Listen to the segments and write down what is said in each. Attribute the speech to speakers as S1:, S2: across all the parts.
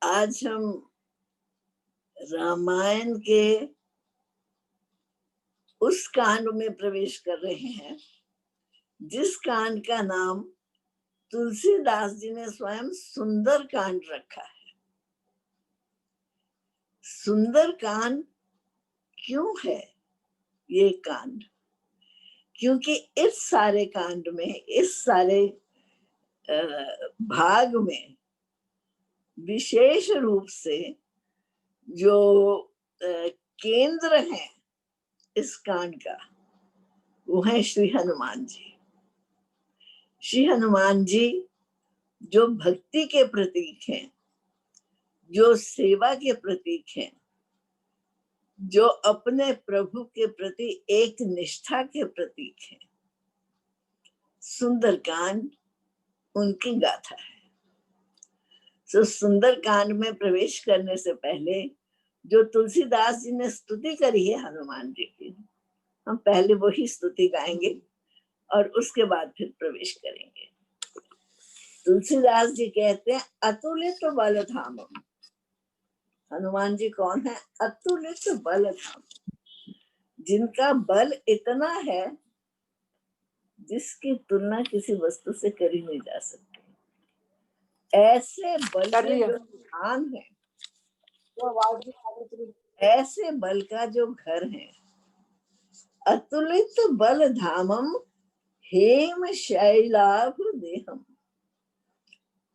S1: आज हम रामायण के उस कांड में प्रवेश कर रहे हैं जिस कांड का नाम तुलसीदास जी ने स्वयं सुंदर कांड रखा है। सुंदर कांड क्यों है ये कांड? क्योंकि इस सारे कांड में, इस सारे भाग में विशेष रूप से जो केंद्र है इस कांड का, वो है श्री हनुमान जी। श्री हनुमान जी जो भक्ति के प्रतीक हैं, जो सेवा के प्रतीक हैं, जो अपने प्रभु के प्रति एक निष्ठा के प्रतीक हैं। सुंदरकांड उनकी गाथा है। तो सुंदरकांड में प्रवेश करने से पहले जो तुलसीदास जी ने स्तुति करी है हनुमान जी की, हम पहले वही स्तुति गाएंगे और उसके बाद फिर प्रवेश करेंगे। तुलसीदास जी कहते हैं, अतुलित बल धामम। हनुमान जी कौन है? अतुलित बल धाम, जिनका बल इतना है जिसकी तुलना किसी वस्तु से करी नहीं जा सकती। ऐसे बल के जो स्थान है, ऐसे बल का जो घर है, अतुलित बल धामम हेम शैलाभ देहम।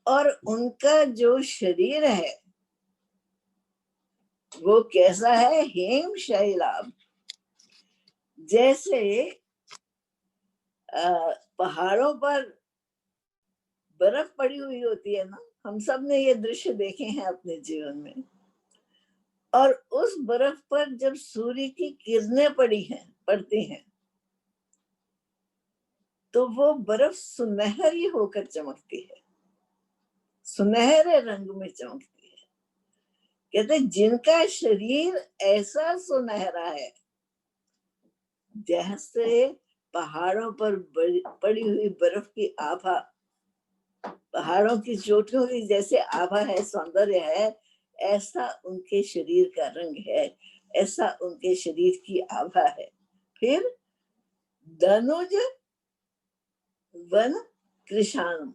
S1: और उनका जो शरीर है वो कैसा है? हेम शैलाभ। जैसे पहाड़ों पर बर्फ पड़ी हुई होती है ना, हम सब ने ये दृश्य देखे हैं अपने जीवन में। और उस बर्फ पर जब सूर्य की किरणें पड़ती हैं तो वो बर्फ सुनहरी होकर चमकती है, सुनहरे रंग में चमकती है। कहते जिनका शरीर ऐसा सुनहरा है, जैसे पहाड़ों पर पड़ी हुई बर्फ की आभा, पहाड़ों की चोटियों की जैसे आभा है, सौंदर्य है, ऐसा उनके शरीर का रंग है, ऐसा उनके शरीर की आभा है। फिर धनुज वन कृषाणु,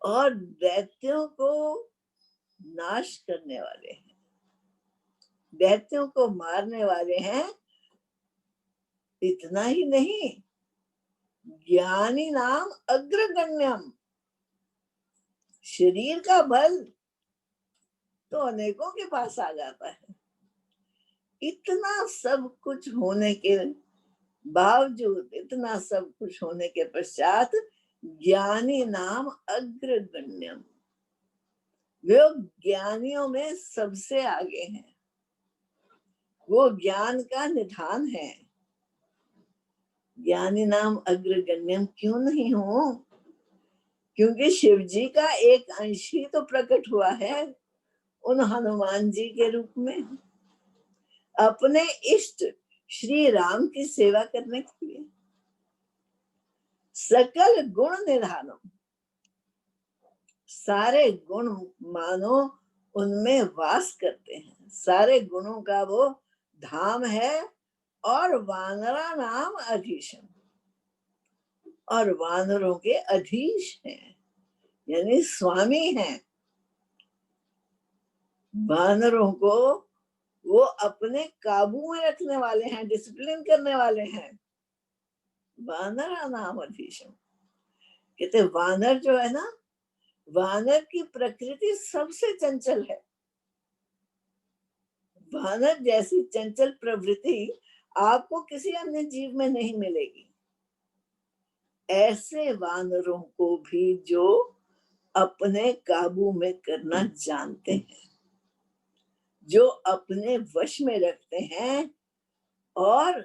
S1: और दैत्यों को नाश करने वाले हैं, दैत्यों को मारने वाले हैं। इतना ही नहीं, ज्ञानी नाम अग्रगण्यम। शरीर का बल तो अनेकों के पास आ जाता है। इतना सब कुछ होने के बावजूद, इतना सब कुछ होने के पश्चात, ज्ञानी नाम अग्रगण्यम, वो ज्ञानियों में सबसे आगे हैं, वो ज्ञान का निधान है। ज्ञानी नाम अग्रगण्यम क्यों नहीं हो? क्योंकि शिव जी का एक अंश ही तो प्रकट हुआ है उन हनुमान जी के रूप में, अपने इष्ट श्री राम की सेवा करने के लिए। सकल गुण निधानम, सारे गुण मानो उनमें वास करते हैं, सारे गुणों का वो धाम है। और वानरा नाम अधीशम, और वानरों के अधीश हैं, यानी स्वामी हैं। वानरों को वो अपने काबू में रखने वाले हैं, डिसिप्लिन करने वाले हैं। वानरा नाम अधीशम। कहते वानर जो है ना, वानर की प्रकृति सबसे चंचल है। वानर जैसी चंचल प्रवृत्ति आपको किसी अन्य जीव में नहीं मिलेगी। ऐसे वानरों को भी जो अपने काबू में करना जानते हैं, जो अपने वश में रखते हैं। और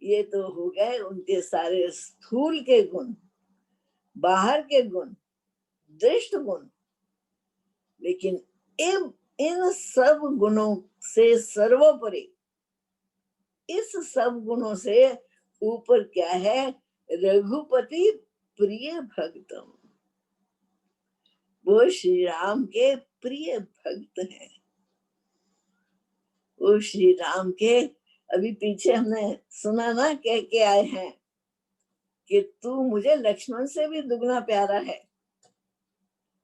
S1: ये तो हो गए उनके सारे स्थूल के गुण, बाहर के गुण, दृष्ट गुण। लेकिन इन सब गुणों से सर्वोपरि, इस सब गुणों से ऊपर क्या है? रघुपति प्रिय भक्तम, वो श्री राम के प्रिय भक्त हैं। वो श्री राम के, अभी पीछे हमने सुना ना, कह के आए हैं कि तू मुझे लक्ष्मण से भी दुगना प्यारा है,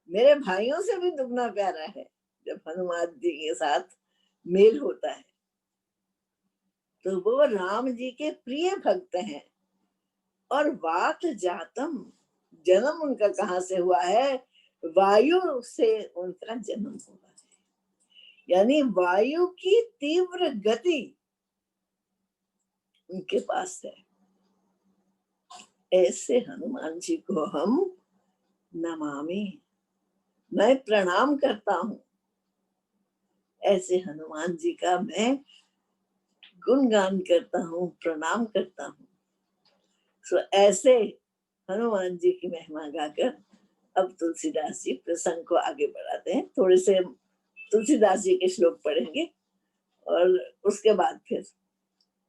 S1: मेरे भाइयों से भी दुगना प्यारा है। जब हनुमान जी के साथ मेल होता है तो वो राम जी के प्रिय भक्त हैं। और वात जातम, जन्म उनका कहाँ से हुआ है? वायु से उनका जन्म हुआ है, यानी वायु की तीव्र गति उनके पास है। ऐसे हनुमान जी को हम नमामि, मैं प्रणाम करता हूं। ऐसे हनुमान जी का मैं गुणगान करता हूँ, प्रणाम करता हूँ। सो ऐसे हनुमान जी की महिमा गाकर अब तुलसीदास जी प्रसंग को आगे बढ़ाते हैं। थोड़े से तुलसीदास जी के श्लोक पढ़ेंगे और उसके बाद फिर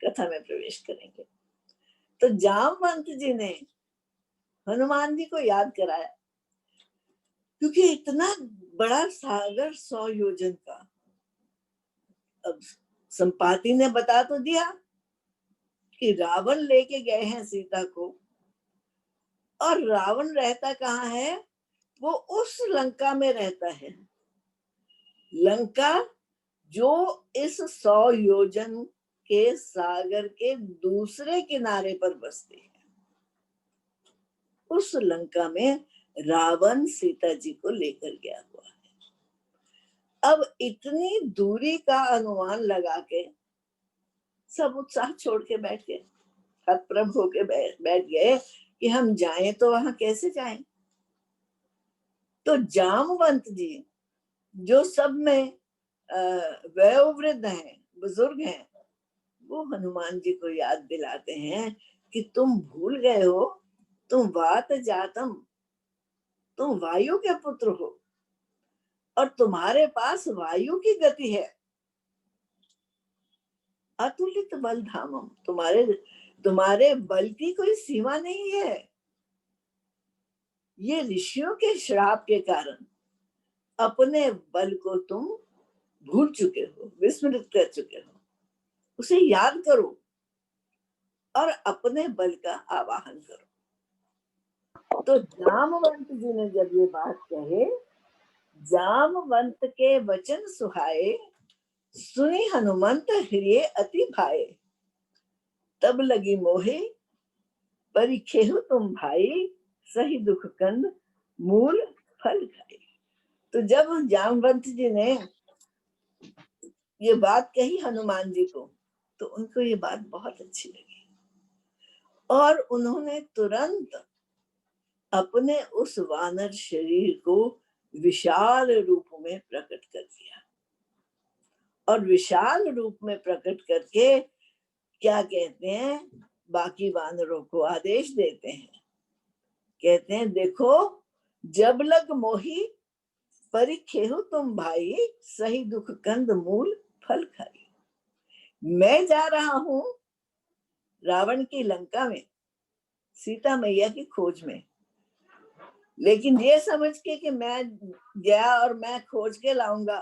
S1: कथा में प्रवेश करेंगे। तो जामवंत जी ने हनुमान जी को याद कराया, क्योंकि इतना बड़ा सागर 100 योजन का। अब संपाति ने बता तो दिया कि रावण लेके गए हैं सीता को, और रावण रहता कहाँ है? वो उस लंका में रहता है। लंका जो इस 100 योजन के सागर के दूसरे किनारे पर बसती है। उस लंका में रावण सीता जी को लेकर गया हुआ है। अब इतनी दूरी का अनुमान लगा के सब उत्साह छोड़ के बैठ गए, हतप्रभ होके बैठ गए कि हम जाएं तो वहां कैसे जाएं। तो जामवंत जी जो सब में वयोवृद्ध हैं, बुजुर्ग हैं, वो हनुमान जी को याद दिलाते हैं कि तुम भूल गए हो, तुम वात जातम, तुम वायु के पुत्र हो, और तुम्हारे पास वायु की गति है। अतुलित बल धामम, तुम्हारे बल की कोई सीमा नहीं है। ये ऋषियों के श्राप के कारण अपने बल को तुम भूल चुके हो, विस्मृत कर चुके हो। उसे याद करो और अपने बल का आवाहन करो। तो जामवंत जी ने जब ये बात कहे, जामवंत के वचन सुहाए, सुनी हनुमंत हृदय अति भाए, तब लगी मोहे परिखेहु तुम भाई, सही दुख कंद मूल फल खाए। तो जब जामवंत जी ने ये बात कही हनुमान जी को, तो उनको ये बात बहुत अच्छी लगी और उन्होंने तुरंत अपने उस वानर शरीर को विशाल रूप में प्रकट कर दिया। और विशाल रूप में प्रकट करके क्या कहते हैं? बाकी वानरों को आदेश देते हैं, कहते हैं देखो, जब लग मोही परिखेहु तुम भाई, सही दुख कंद मूल फल खाई। मैं जा रहा हूं रावण की लंका में सीता मैया की खोज में, लेकिन ये समझ के कि मैं गया और मैं खोज के लाऊंगा,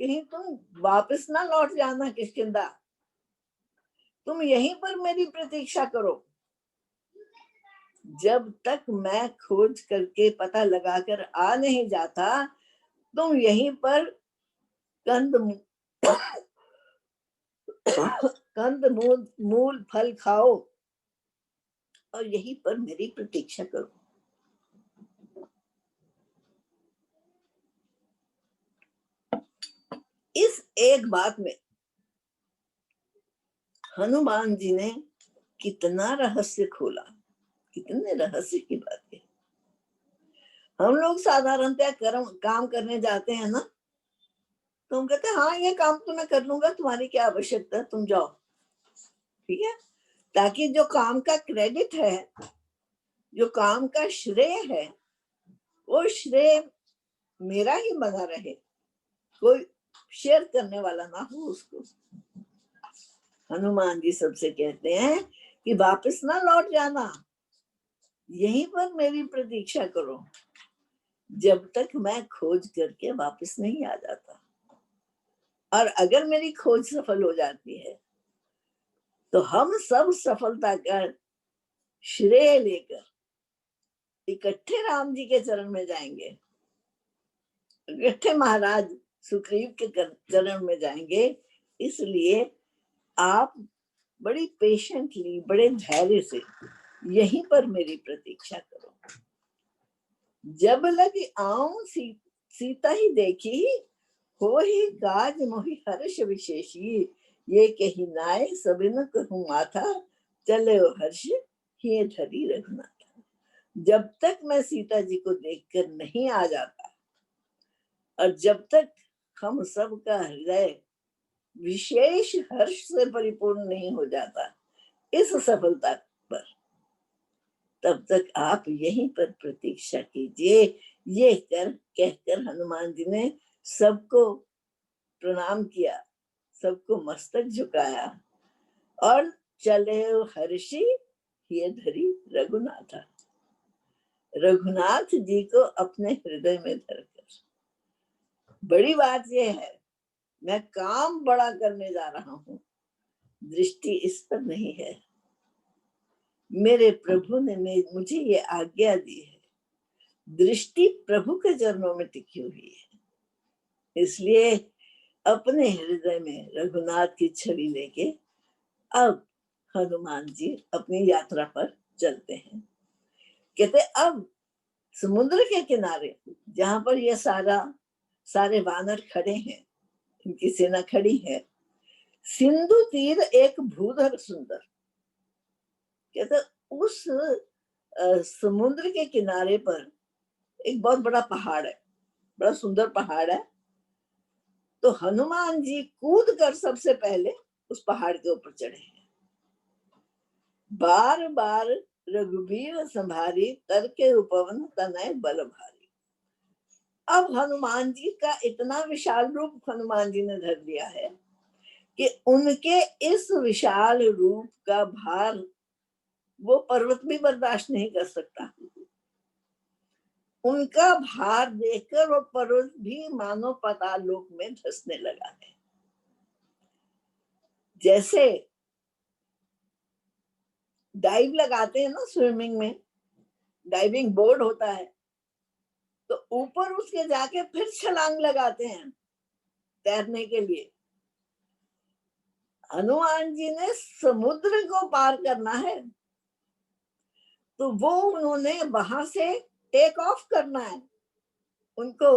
S1: कहीं तुम वापस ना लौट जाना किष्किंधा, तुम यहीं पर मेरी प्रतीक्षा करो। जब तक मैं खोज करके पता लगाकर आ नहीं जाता, तुम यहीं पर कंद कंद मूल फल खाओ और यहीं पर मेरी प्रतीक्षा करो। इस एक बात में हनुमान जी ने कितना रहस्य खोला, कितने रहस्य की बात है। हम लोग साधारणतः काम करने जाते हैं ना, तो हम कहते हैं हाँ ये काम तो मैं कर लूंगा, तुम्हारी क्या आवश्यकता है, तुम जाओ, ठीक है, ताकि जो काम का क्रेडिट है, जो काम का श्रेय है, वो श्रेय मेरा ही बना रहे, कोई शेयर करने वाला ना हो उसको। हनुमान जी सबसे कहते हैं कि वापस ना लौट जाना, यहीं पर मेरी प्रतीक्षा करो जब तक मैं खोज करके वापस नहीं आ जाता। और अगर मेरी खोज सफल हो जाती है तो हम सब सफलता का श्रेय लेकर इकट्ठे राम जी के चरण में जाएंगे, इकट्ठे महाराज सुग्रीव के चरण में जाएंगे। इसलिए आप बड़ी पेशेंटली, बड़े धैर्य से यहीं पर मेरी प्रतीक्षा करो। जब लगी आऊं सीता ही देखी, हो ही काज मोहि हर्ष विशेषी। ये कही नाय सबिन कहूँ माथा, चले हर्ष ये धरी रघुनाथ। जब तक मैं सीता जी को देखकर नहीं आ जाता और जब तक हम सबका हृदय विशेष हर्ष से परिपूर्ण नहीं हो जाता इस सफलता पर, तब तक आप यहीं पर प्रतीक्षा कीजिए। ये कहकर हनुमान जी ने सबको प्रणाम किया, सबको मस्तक झुकाया और चले हर्षी ये धरी रघुनाथ। रघुनाथ जी को अपने हृदय में धरकर, बड़ी बात यह है मैं काम बड़ा करने जा रहा हूं, दृष्टि इस पर नहीं है। मेरे प्रभु ने मुझे ये आज्ञा दी है, दृष्टि प्रभु के चरणों में टिकी हुई है। इसलिए अपने हृदय में रघुनाथ की छवि लेके अब हनुमान जी अपनी यात्रा पर चलते हैं। कहते अब समुद्र के किनारे जहां पर ये सारे वानर खड़े हैं, इनकी सेना खड़ी है, सिंधु तीर एक भूधर सुंदर। कहते उस समुद्र के किनारे पर एक बहुत बड़ा पहाड़ है, बड़ा सुंदर पहाड़ है। तो हनुमान जी कूद कर सबसे पहले उस पहाड़ के ऊपर चढ़े हैं। बार बार रघुबीर संभारी, करके उपवन तनय बल भारी। अब हनुमान जी का इतना विशाल रूप हनुमान जी ने धर लिया है कि उनके इस विशाल रूप का भार वो पर्वत भी बर्दाश्त नहीं कर सकता। उनका भार देखकर वो पर्वत भी मानो पाताल लोक में धंसने लगा है। जैसे डाइव लगाते हैं ना स्विमिंग में, डाइविंग बोर्ड होता है, तो ऊपर उसके जाके फिर छलांग लगाते हैं तैरने के लिए। हनुमान जी ने समुद्र को पार करना है तो वो उन्होंने वहां से टेक ऑफ करना है। उनको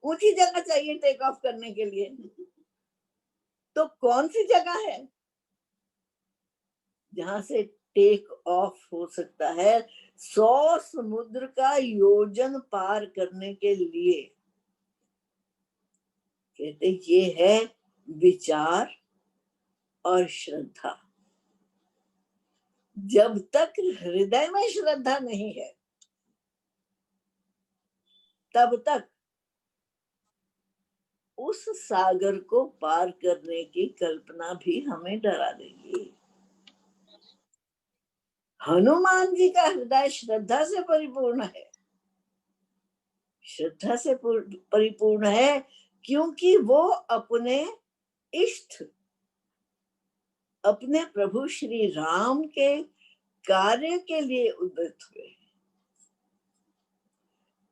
S1: ऊंची जगह चाहिए टेक ऑफ करने के लिए। तो कौन सी जगह है जहां से टेक ऑफ हो सकता है? 100 समुद्र का योजन पार करने के लिए। कहते ये है विचार और श्रद्धा। जब तक हृदय में श्रद्धा नहीं है तब तक उस सागर को पार करने की कल्पना भी हमें डरा देगी। हनुमान जी का हृदय श्रद्धा से परिपूर्ण है, श्रद्धा से परिपूर्ण है क्योंकि वो अपने इष्ट, अपने प्रभु श्री राम के कार्य के लिए उद्यत हुए।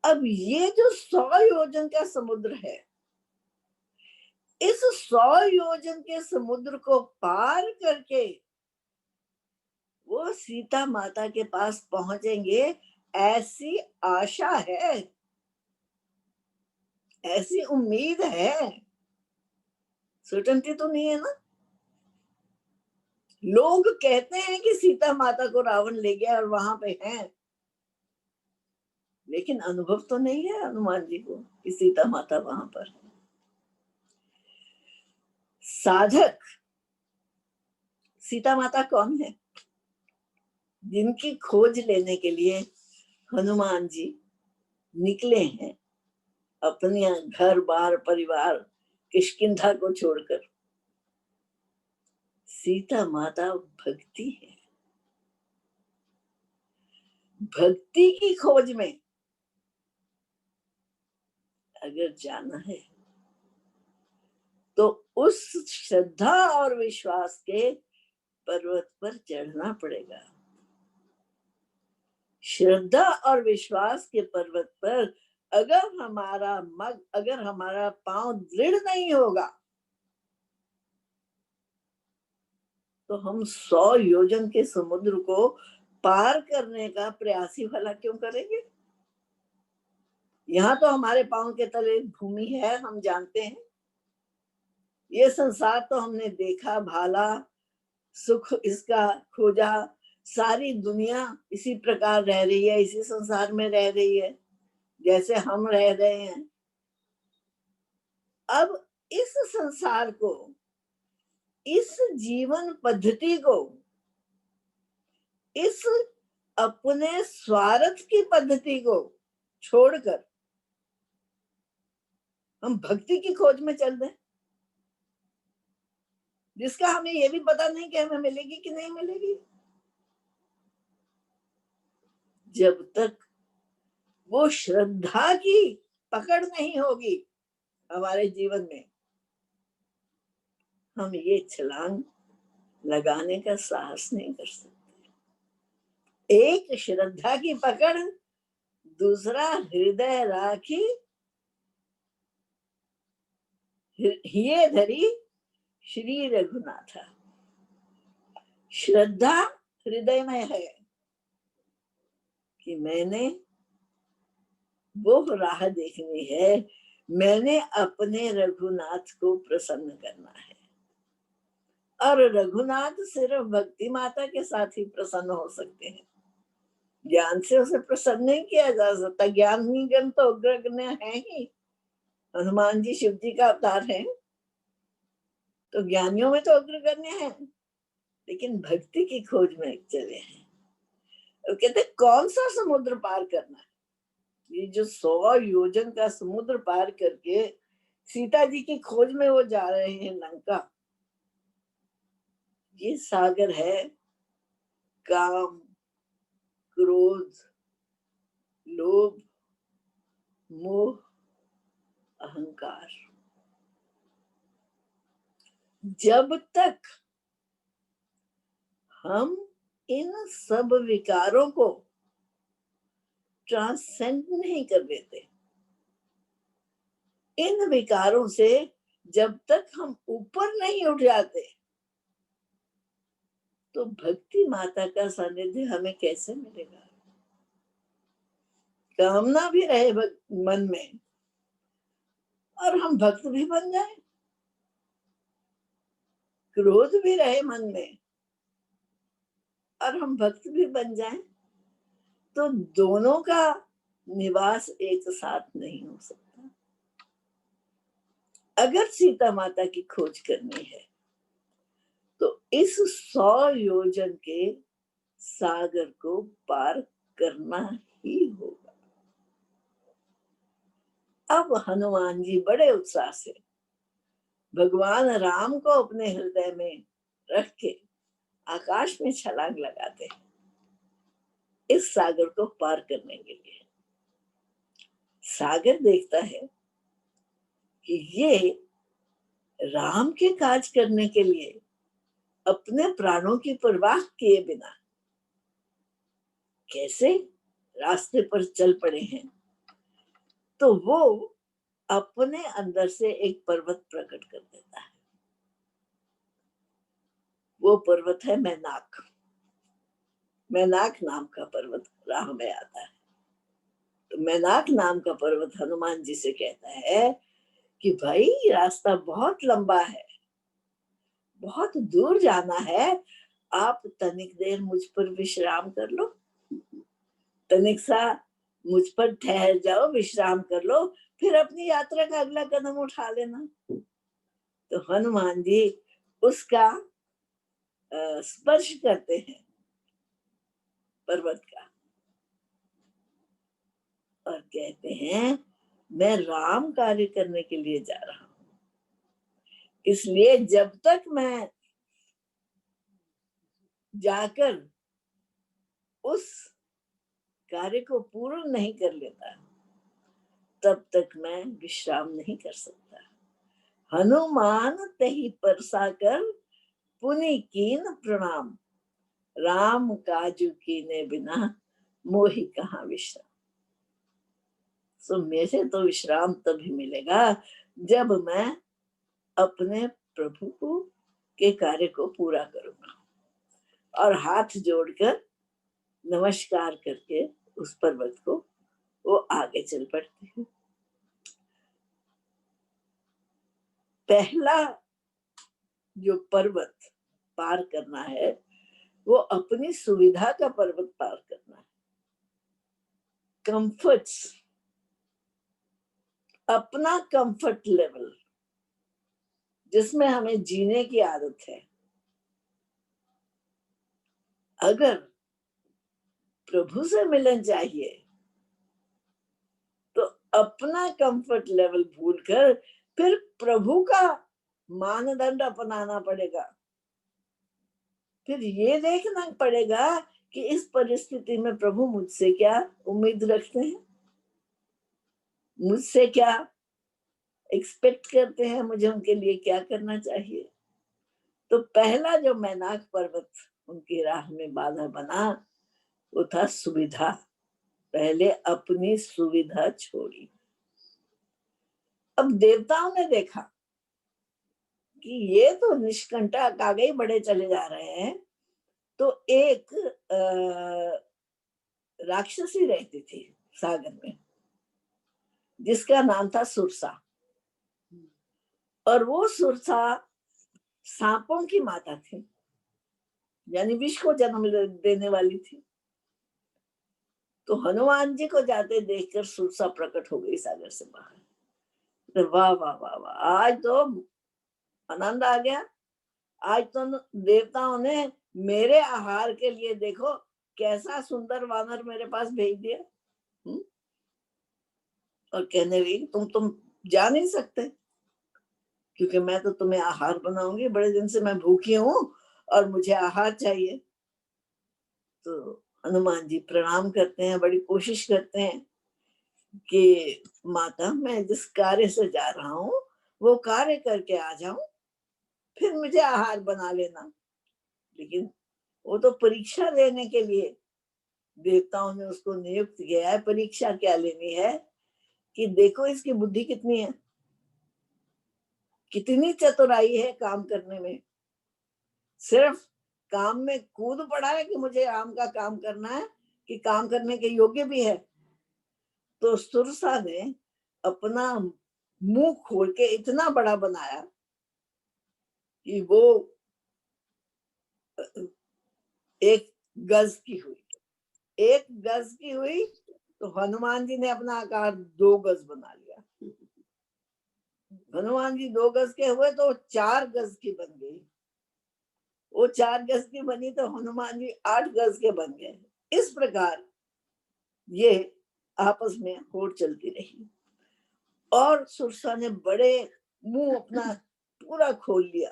S1: अब ये जो 100 योजन का समुद्र है, इस 100 योजन के समुद्र को पार करके वो सीता माता के पास पहुंचेंगे, ऐसी आशा है, ऐसी उम्मीद है। सर्टेनिटी तो नहीं है ना। लोग कहते हैं कि सीता माता को रावण ले गया और वहां पे हैं, लेकिन अनुभव तो नहीं है हनुमान जी को कि सीता माता वहां पर है। साधक सीता माता कौन है? जिनकी खोज लेने के लिए हनुमान जी निकले हैं, अपने घर बार परिवार किष्किंधा को छोड़कर। सीता माता भक्ति है। भक्ति की खोज में अगर जाना है तो उस श्रद्धा और विश्वास के पर्वत पर चढ़ना पड़ेगा। श्रद्धा और विश्वास के पर्वत पर अगर हमारा पांव दृढ़ नहीं होगा तो हम 100 योजन के समुद्र को पार करने का प्रयास ही भला क्यों करेंगे। यहाँ तो हमारे पांव के तले भूमि है, हम जानते हैं। ये संसार तो हमने देखा भाला, सुख इसका खोजा। सारी दुनिया इसी प्रकार रह रही है, इसी संसार में रह रही है जैसे हम रह रहे हैं। अब इस संसार को, इस जीवन पद्धति को, इस अपने स्वार्थ की पद्धति को छोड़कर हम भक्ति की खोज में चल रहे, जिसका हमें ये भी पता नहीं कि हमें मिलेगी कि नहीं मिलेगी। जब तक वो श्रद्धा की पकड़ नहीं होगी हमारे जीवन में, हम ये छलांग लगाने का साहस नहीं कर सकते। एक श्रद्धा की पकड़, दूसरा हृदय राखी हिये धरी श्री रघुनाथा। श्रद्धा हृदय में है कि मैंने वो राह देखनी है, मैंने अपने रघुनाथ को प्रसन्न करना है। और रघुनाथ सिर्फ भक्ति माता के साथ ही प्रसन्न हो सकते हैं, ज्ञान से उसे प्रसन्न नहीं किया जा सकता। ज्ञानीगण तो अग्रगण्य है ही, हनुमान जी शिव जी का अवतार है, तो ज्ञानियों में तो अग्रगण्य है, लेकिन भक्ति की खोज में चले हैं। तो कहते कौन सा समुद्र पार करना है। ये जो 100 योजन का समुद्र पार करके सीता जी की खोज में वो जा रहे हैं लंका, ये सागर है काम, क्रोध, लोभ, मोह, अहंकार। जब तक हम इन सब विकारों को ट्रांसेंड नहीं कर देते, इन विकारों से जब तक हम ऊपर नहीं उठ जाते, तो भक्ति माता का सानिध्य हमें कैसे मिलेगा। कामना भी रहे मन में और हम भक्त भी बन जाए, क्रोध भी रहे मन में और हम भक्त भी बन जाएं, तो दोनों का निवास एक साथ नहीं हो सकता। अगर सीता माता की खोज करनी है तो इस 100 योजन के सागर को पार करना ही होगा। अब हनुमान जी बड़े उत्साह से भगवान राम को अपने हृदय में रख के आकाश में छलांग लगाते हैं इस सागर को पार करने के लिए। सागर देखता है कि ये राम के काज करने के लिए अपने प्राणों की परवाह किए बिना कैसे रास्ते पर चल पड़े हैं। तो वो अपने अंदर से एक पर्वत प्रकट कर देता है। वो पर्वत है मैनाक। मैनाक नाम का पर्वत राह में आता है। तो मैनाक नाम का पर्वत हनुमान जी से कहता है कि भाई रास्ता बहुत लंबा है, बहुत दूर जाना है, आप तनिक देर मुझ पर विश्राम कर लो, तनिक सा मुझ पर ठहर जाओ, विश्राम कर लो, फिर अपनी यात्रा का अगला कदम उठा लेना। तो हनुमान जी उसका स्पर्श करते हैं पर्वत का और कहते हैं मैं राम कार्य करने के लिए जा रहा हूं। इसलिए जब तक मैं जाकर उस कार्य को पूर्ण नहीं कर लेता, तब तक मैं विश्राम नहीं कर सकता। हनुमान तहि परसा कर पुनि कीन प्रणाम, राम काजू कीने बिना मोहि कहाँ विश्राम। सो मेरे तो विश्राम तभी मिलेगा जब मैं अपने प्रभु को के कार्य को पूरा करूंगा। और हाथ जोड़कर नमस्कार करके उस पर्वत को वो आगे चल पड़ती है। पहला जो पर्वत पार करना है वो अपनी सुविधा का पर्वत पार करना है। कंफर्ट्स, अपना कंफर्ट लेवल जिसमें हमें जीने की आदत है, अगर प्रभु से मिलन चाहिए तो अपना कंफर्ट लेवल भूलकर फिर प्रभु का मानदंड अपनाना पड़ेगा। फिर ये देखना पड़ेगा कि इस परिस्थिति में प्रभु मुझसे क्या उम्मीद रखते हैं, मुझसे क्या एक्सपेक्ट करते हैं, मुझे उनके लिए क्या करना चाहिए। तो पहला जो मैनाक पर्वत उनकी राह में बाधा बना वो था सुविधा। पहले अपनी सुविधा छोड़ी। अब देवताओं ने देखा कि ये तो निष्कंटक आगे ही बढ़े चले जा रहे हैं, तो एक राक्षसी रहती थी सागर में जिसका नाम था सुरसा। और वो सुरसा सांपों की माता थी, यानी विष को जन्म देने वाली थी। तो हनुमान जी को जाते देखकर सुरसा प्रकट हो गई सागर से बाहर। तो वाह वाह वाह वाह, आज तो आनंद आ गया। आज तो देवताओं ने मेरे आहार के लिए देखो कैसा सुंदर वानर मेरे पास भेज दिया। और कहने लगी तुम जा नहीं सकते क्योंकि मैं तो तुम्हें आहार बनाऊंगी, बड़े दिन से मैं भूखी हूं और मुझे आहार चाहिए। तो हनुमान जी प्रणाम करते हैं, बड़ी कोशिश करते हैं कि माता मैं जिस कार्य से जा रहा हूं वो कार्य करके आ जाऊं, फिर मुझे आहार बना लेना। लेकिन वो तो परीक्षा लेने के लिए देवताओं ने उसको नियुक्त किया है। परीक्षा क्या लेनी है कि देखो इसकी बुद्धि कितनी है, कितनी चतुराई है काम करने में। सिर्फ काम में कूद पड़ा है कि मुझे आम का काम करना है, कि काम करने के योग्य भी है। तो सुरसा ने अपना मुंह खोल के इतना बड़ा बनाया कि वो 1 गज की हुई। 1 गज की हुई तो हनुमान जी ने अपना आकार 2 गज बना लिया। हनुमान जी 2 गज के हुए तो 4 गज की बन गई। वो 4 गज की बनी तो हनुमान जी 8 गज के बन गए। इस प्रकार ये आपस में होड़ चलती रही और सुरसा ने बड़े मुंह अपना पूरा खोल लिया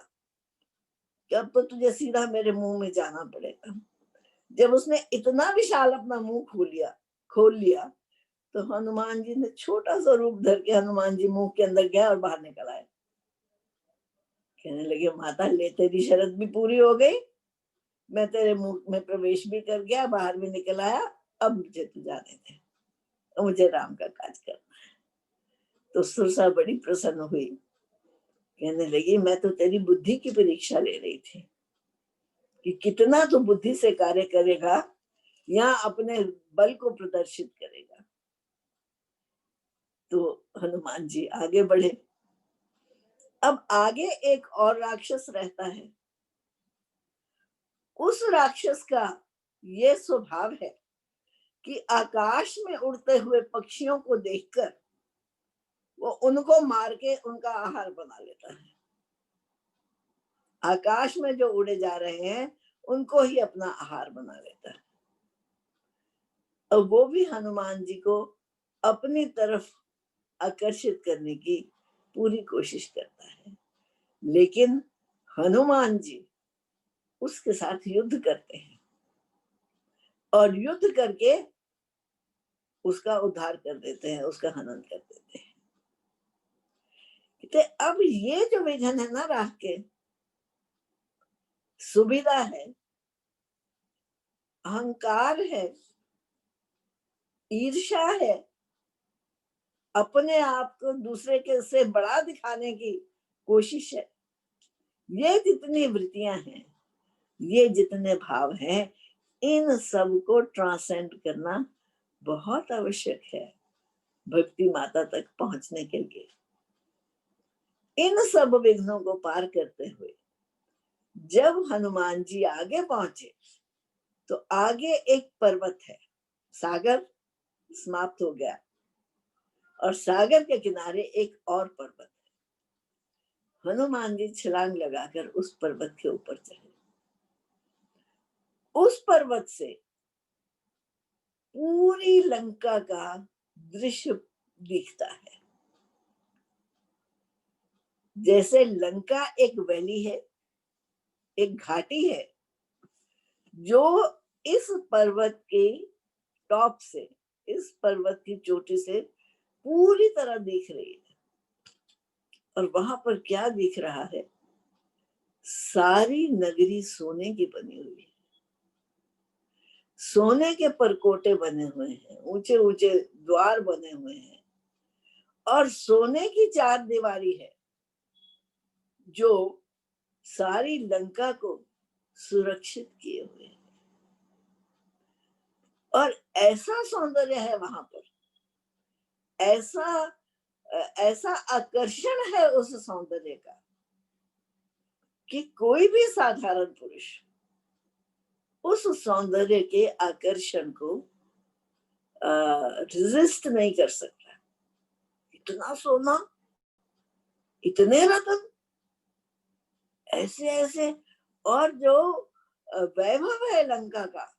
S1: कि अब तो तुझे सीधा मेरे मुंह में जाना पड़ेगा। जब उसने इतना विशाल अपना मुंह खोल लिया तो हनुमान जी ने छोटा सा रूप धर के हनुमान जी मुंह के अंदर गया और बाहर निकल आए। कहने लगे माता ले तेरी शर्त भी पूरी हो गई, मैं तेरे मुंह में प्रवेश भी कर गया, बाहर भी निकल आया, अब मुझे तू जाने दे, अब मुझे राम का काज करना है। तो सुरसा बड़ी प्रसन्न हुई, कहने लगी मैं तो तेरी बुद्धि की परीक्षा ले रही थी कि कितना तू बुद्धि से कार्य करेगा या अपने बल को प्रदर्शित करेगा। तो हनुमान जी आगे बढ़े। अब आगे एक और राक्षस रहता है। उस राक्षस का ये स्वभाव है कि आकाश में उड़ते हुए पक्षियों को देखकर वो उनको मार के उनका आहार बना लेता है। आकाश में जो उड़े जा रहे हैं उनको ही अपना आहार बना लेता है। और वो भी हनुमान जी को अपनी तरफ आकर्षित करने की पूरी कोशिश करता है। लेकिन हनुमान जी उसके साथ युद्ध करते हैं और युद्ध करके उसका उद्धार कर देते हैं, उसका हनन कर देते हैं। तो अब ये जो विघन है ना राह के, सुविधा है, अहंकार है, ईर्ष्या है, अपने आप को दूसरे के से बड़ा दिखाने की कोशिश है, ये जितनी वृत्तियां हैं, ये जितने भाव हैं, इन सब को ट्रांसेंड करना बहुत आवश्यक है भक्ति माता तक पहुंचने के लिए। इन सब विघ्नों को पार करते हुए जब हनुमान जी आगे पहुंचे तो आगे एक पर्वत है, सागर समाप्त हो गया और सागर के किनारे एक और पर्वत है। हनुमान जी छलांग लगाकर उस पर्वत के ऊपर चढ़े। उस पर्वत से पूरी लंका का दृश्य दिखता है। जैसे लंका एक वैली है, एक घाटी है, जो इस पर्वत के टॉप से, इस पर्वत की चोटी से पूरी तरह दिख रही है। और वहां पर क्या दिख रहा है? सारी नगरी सोने की बनी हुई है, सोने के परकोटे बने हुए हैं, ऊंचे ऊंचे द्वार बने हुए हैं और सोने की चार दीवारी है जो सारी लंका को सुरक्षित किए हुए है। और ऐसा सौंदर्य है वहां पर, ऐसा ऐसा आकर्षण है उस सौंदर्य का कि कोई भी साधारण पुरुष उस सौंदर्य के आकर्षण को रेजिस्ट नहीं कर सकता। इतना सोना, इतने रत्न, ऐसे ऐसे, और जो वैभव है लंका का,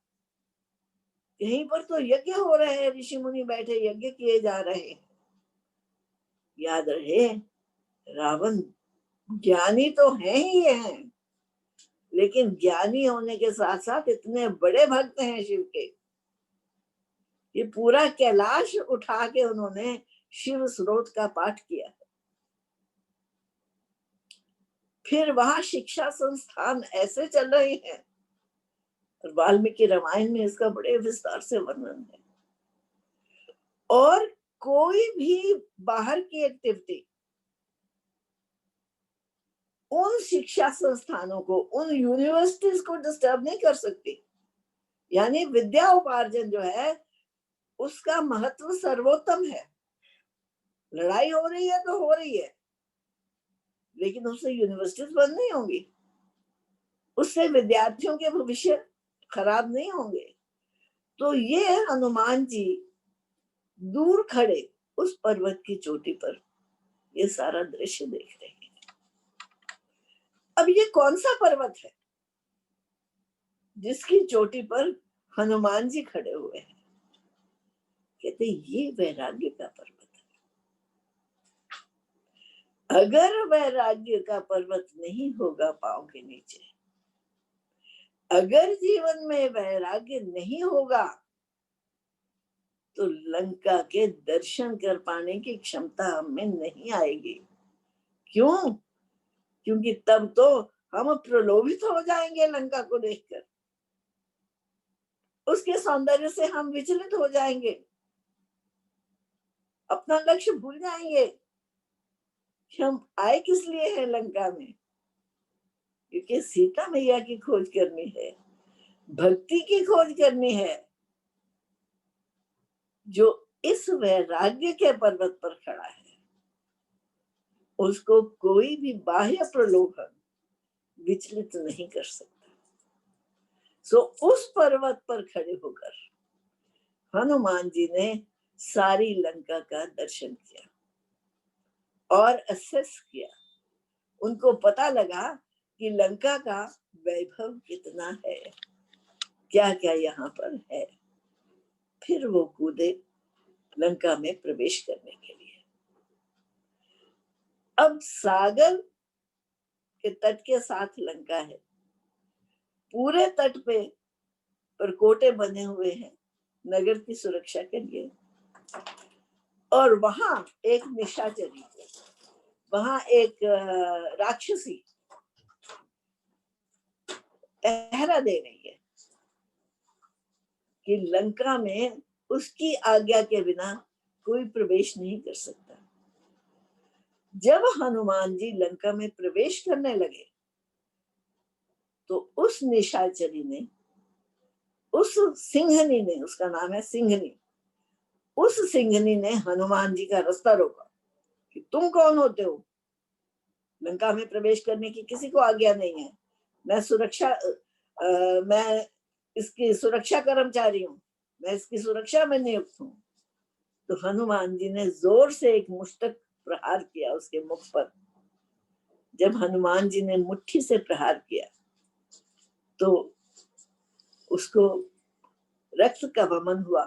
S1: यहीं पर तो यज्ञ हो रहे हैं, ऋषि मुनि बैठे यज्ञ किए जा रहे हैं। याद रहे, रावण ज्ञानी तो है ही है, लेकिन ज्ञानी होने के साथ साथ इतने बड़े भक्त हैं शिव के, ये पूरा कैलाश उठा के उन्होंने शिव स्रोत का पाठ किया। फिर वहां शिक्षा संस्थान ऐसे चल रहे हैं, और वाल्मीकि रामायण में इसका बड़े विस्तार से वर्णन है। और कोई भी बाहर की एक्टिविटी उन शिक्षा संस्थानों को, उन यूनिवर्सिटीज को डिस्टर्ब नहीं कर सकती। यानी विद्या उपार्जन जो है उसका महत्व सर्वोत्तम है। लड़ाई हो रही है तो हो रही है, लेकिन उससे यूनिवर्सिटीज बंद नहीं होंगी, उससे विद्यार्थियों के भविष्य खराब नहीं होंगे। तो ये हनुमान जी दूर खड़े उस पर्वत की चोटी पर ये सारा दृश्य देख रहे हैं। अब ये कौन सा पर्वत है जिसकी चोटी पर हनुमान जी खड़े हुए हैं? कहते ये वैराग्य का पर्वत है। अगर वैराग्य का पर्वत नहीं होगा पांव के नीचे, अगर जीवन में वैराग्य नहीं होगा, तो लंका के दर्शन कर पाने की क्षमता हमें नहीं आएगी। क्यों? क्योंकि तब तो हम प्रलोभित हो जाएंगे लंका को देखकर, उसके सौंदर्य से हम विचलित हो जाएंगे, अपना लक्ष्य भूल जाएंगे कि हम आए किस लिए हैं लंका में। क्योंकि सीता मैया की खोज करनी है, भक्ति की खोज करनी है। जो इस वैराग्य के पर्वत पर खड़ा है, उसको कोई भी बाह्य प्रलोभन विचलित नहीं कर सकता। सो उस पर्वत पर खड़े होकर हनुमान जी ने सारी लंका का दर्शन किया और असेस किया। उनको पता लगा कि लंका का वैभव कितना है, क्या क्या यहाँ पर है। फिर वो कूदे लंका में प्रवेश करने के लिए। अब सागर के तट के साथ लंका है। पूरे तट पे परकोटे बने हुए हैं नगर की सुरक्षा के लिए। और वहां एक निशाचरी, वहां एक राक्षसी पहरा दे रही है कि लंका में उसकी आज्ञा के बिना कोई प्रवेश नहीं कर सकता। जब हनुमान जी लंका में प्रवेश करने लगे तो उस निशाचरी ने, उस सिंहनी ने, उसका नाम है सिंहनी, उस सिंहनी ने हनुमान जी का रास्ता रोका कि तुम कौन होते हो, लंका में प्रवेश करने की किसी को आज्ञा नहीं है, मैं इसकी सुरक्षा कर्मचारी हूँ, मैं इसकी सुरक्षा में नियुक्त हूँ। तो हनुमान जी ने जोर से एक मुष्टक प्रहार किया उसके मुख पर। जब हनुमान जी ने मुट्ठी से प्रहार किया तो उसको रक्त का वमन हुआ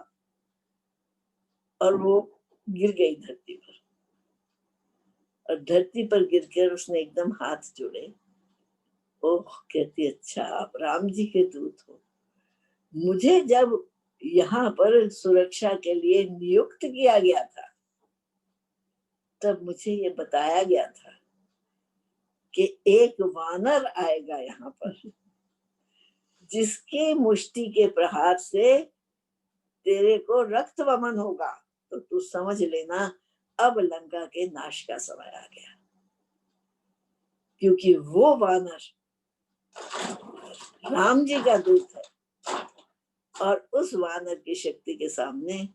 S1: और वो गिर गई धरती पर। और धरती पर गिरकर उसने एकदम हाथ जोड़े। ओह, कहती अच्छा आप राम जी के दूत हो। मुझे जब यहाँ पर सुरक्षा के लिए नियुक्त किया गया था तब मुझे ये बताया गया था कि एक वानर आएगा यहाँ पर जिसकी मुष्टि के प्रहार से तेरे को रक्त वमन होगा। तो तू समझ लेना अब लंका के नाश का समय आ गया, क्योंकि वो वानर राम जी का दूत है और उस वानर की शक्ति के सामने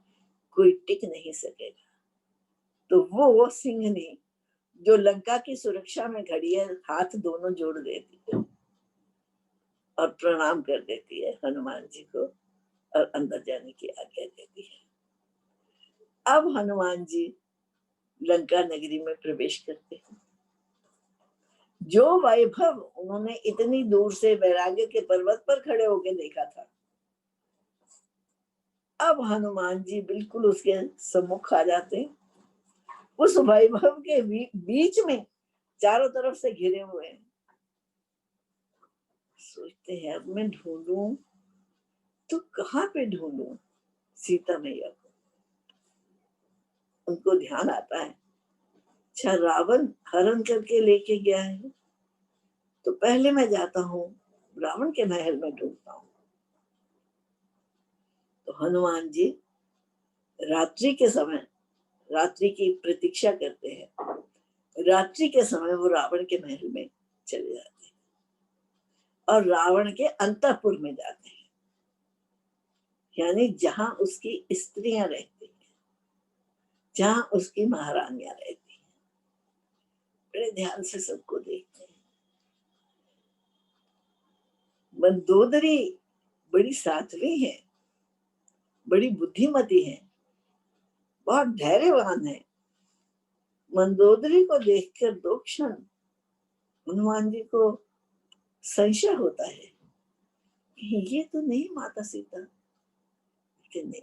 S1: कोई टिक नहीं सकेगा। तो वो सिंहनी जो लंका की सुरक्षा में खड़ी है हाथ दोनों जोड़ देती है और प्रणाम कर देती है हनुमान जी को और अंदर जाने की आज्ञा देती है। अब हनुमान जी लंका नगरी में प्रवेश करते हैं। जो वैभव उन्होंने इतनी दूर से वैराग्य के पर्वत पर खड़े होकर देखा था, अब हनुमान जी बिल्कुल उसके सम्मुख आ जाते हैं। उस वैभव के बीच में चारों तरफ से घिरे हुए हैं। सोचते हैं अब मैं ढूंढूं तो कहाँ पे ढूंढूं सीता मैया को। उनको ध्यान आता है अच्छा रावण हरण करके लेके गया है तो पहले मैं जाता हूँ रावण के महल में ढूंढता हूँ। तो हनुमान जी रात्रि के समय, रात्रि की प्रतीक्षा करते हैं। रात्रि के समय वो रावण के महल में चले जाते हैं और रावण के अंतःपुर में जाते हैं, यानी जहां उसकी स्त्रियां रहती हैं, जहां उसकी महारानियां रहती हैं। बड़े ध्यान से सबको देखते हैं। मंदोदरी बड़ी साध्वी है, बड़ी बुद्धिमती है, बहुत धैर्यवान है। मंदोदरी को देखकर दो क्षण हनुमान जी को संशय होता है कि ये तो नहीं माता सीता। नहीं, नहीं,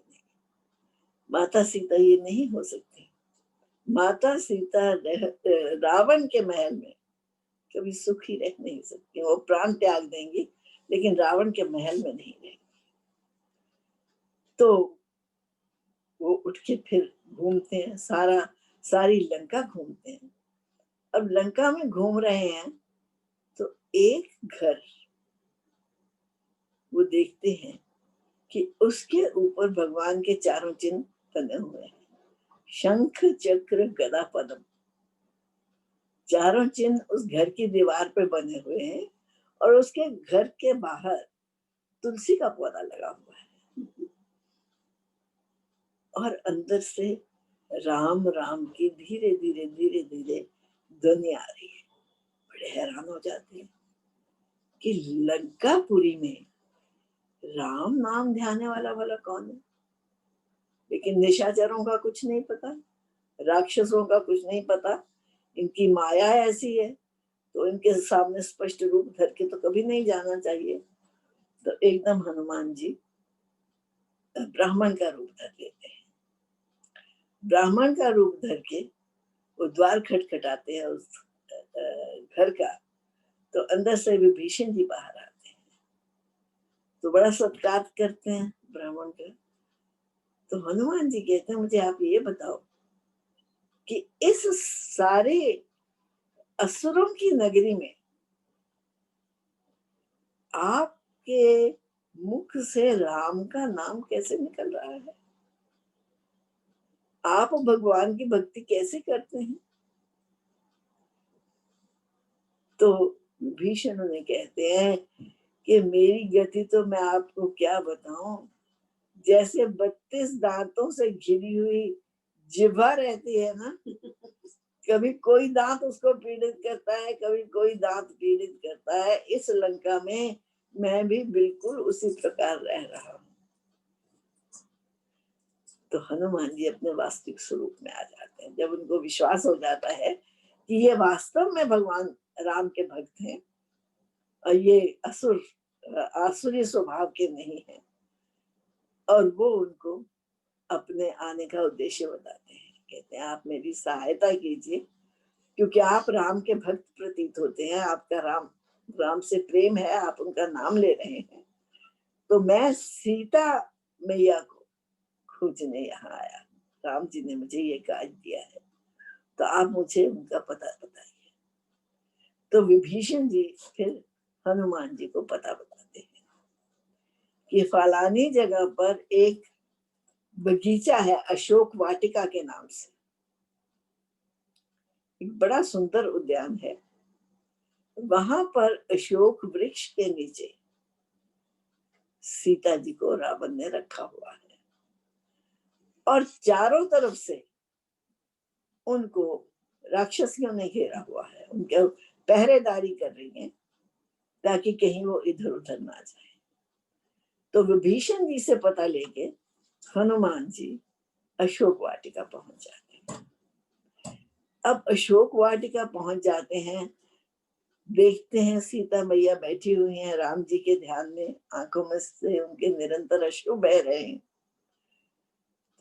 S1: माता सीता ये नहीं हो सकती। माता सीता रावण के महल में कभी सुखी रह नहीं सकती। वो प्राण त्याग देंगी लेकिन रावण के महल में नहीं रहेंगी। तो वो उठ के फिर घूमते हैं, सारी लंका घूमते हैं। अब लंका में घूम रहे हैं तो एक घर वो देखते हैं कि उसके ऊपर भगवान के चारों चिन्ह बने हुए हैं, शंख चक्र गदा पद्म। चारों चिन्ह उस घर की दीवार पे बने हुए हैं और उसके घर के बाहर तुलसी का पौधा लगा हुआ है और अंदर से राम राम की धीरे धीरे धीरे धीरे ध्वनि आ रही है। बड़े हैरान हो जाते हैं कि लंकापुरी में राम नाम ध्याने वाला भला कौन है। लेकिन निशाचरों का कुछ नहीं पता, राक्षसों का कुछ नहीं पता, इनकी माया ऐसी है तो इनके सामने स्पष्ट रूप धर के तो कभी नहीं जाना चाहिए। तो एकदम हनुमान जी ब्राह्मण का रूप धर लेते हैं। ब्राह्मण का रूप धर के वो द्वार खटखटाते हैं उस घर का तो अंदर से विभीषण जी बाहर आते हैं, तो बड़ा सत्कार करते हैं ब्राह्मण का। तो हनुमान जी कहते हैं, मुझे आप ये बताओ कि इस सारे असुरों की नगरी में आपके मुख से राम का नाम कैसे निकल रहा है? आप भगवान की भक्ति कैसे करते हैं? तो विभीषण उन्हें कहते हैं कि मेरी गति तो मैं आपको क्या बताऊं, जैसे 32 दांतों से घिरी हुई जिह्वा रहती है ना, कभी कोई दांत उसको पीड़ित करता है, कभी कोई दांत पीड़ित करता है। इस लंका में मैं भी बिल्कुल उसी प्रकार रह रहा हूं। तो हनुमान जी अपने वास्तविक स्वरूप में आ जाते हैं। जब उनको विश्वास हो जाता है कि ये वास्तव में भगवान राम के भक्त हैं और ये आसुरी स्वभाव के नहीं है, और वो उनको अपने आने का उद्देश्य बताते हैं। कहते हैं, आप मेरी सहायता कीजिए, क्योंकि आप राम के भक्त प्रतीत होते हैं, आपका राम से प्रेम है, आप उनका नाम ले रहे हैं। तो मैं सीता मैया को खोजने यहाँ आया, राम जी ने मुझे ये कार्य दिया है, तो आप मुझे उनका पता बताइए। तो विभीषण जी फिर हनुमान जी को पता बताते हैं कि फलानी जगह पर एक बगीचा है अशोक वाटिका के नाम से, एक बड़ा सुंदर उद्यान है। वहां पर अशोक वृक्ष के नीचे सीता जी को रावण ने रखा हुआ है, और चारों तरफ से उनको राक्षसियों ने घेरा हुआ है, उनके पहरेदारी कर रही हैं ताकि कहीं वो इधर उधर ना जाए। तो विभीषण जी से पता लेके हनुमान जी अशोक वाटिका पहुंच जाते हैं। अब अशोक वाटिका पहुंच जाते हैं, देखते हैं सीता मैया बैठी हुई हैं राम जी के ध्यान में, आंखों में से उनके निरंतर अश्रु बह रहे हैं।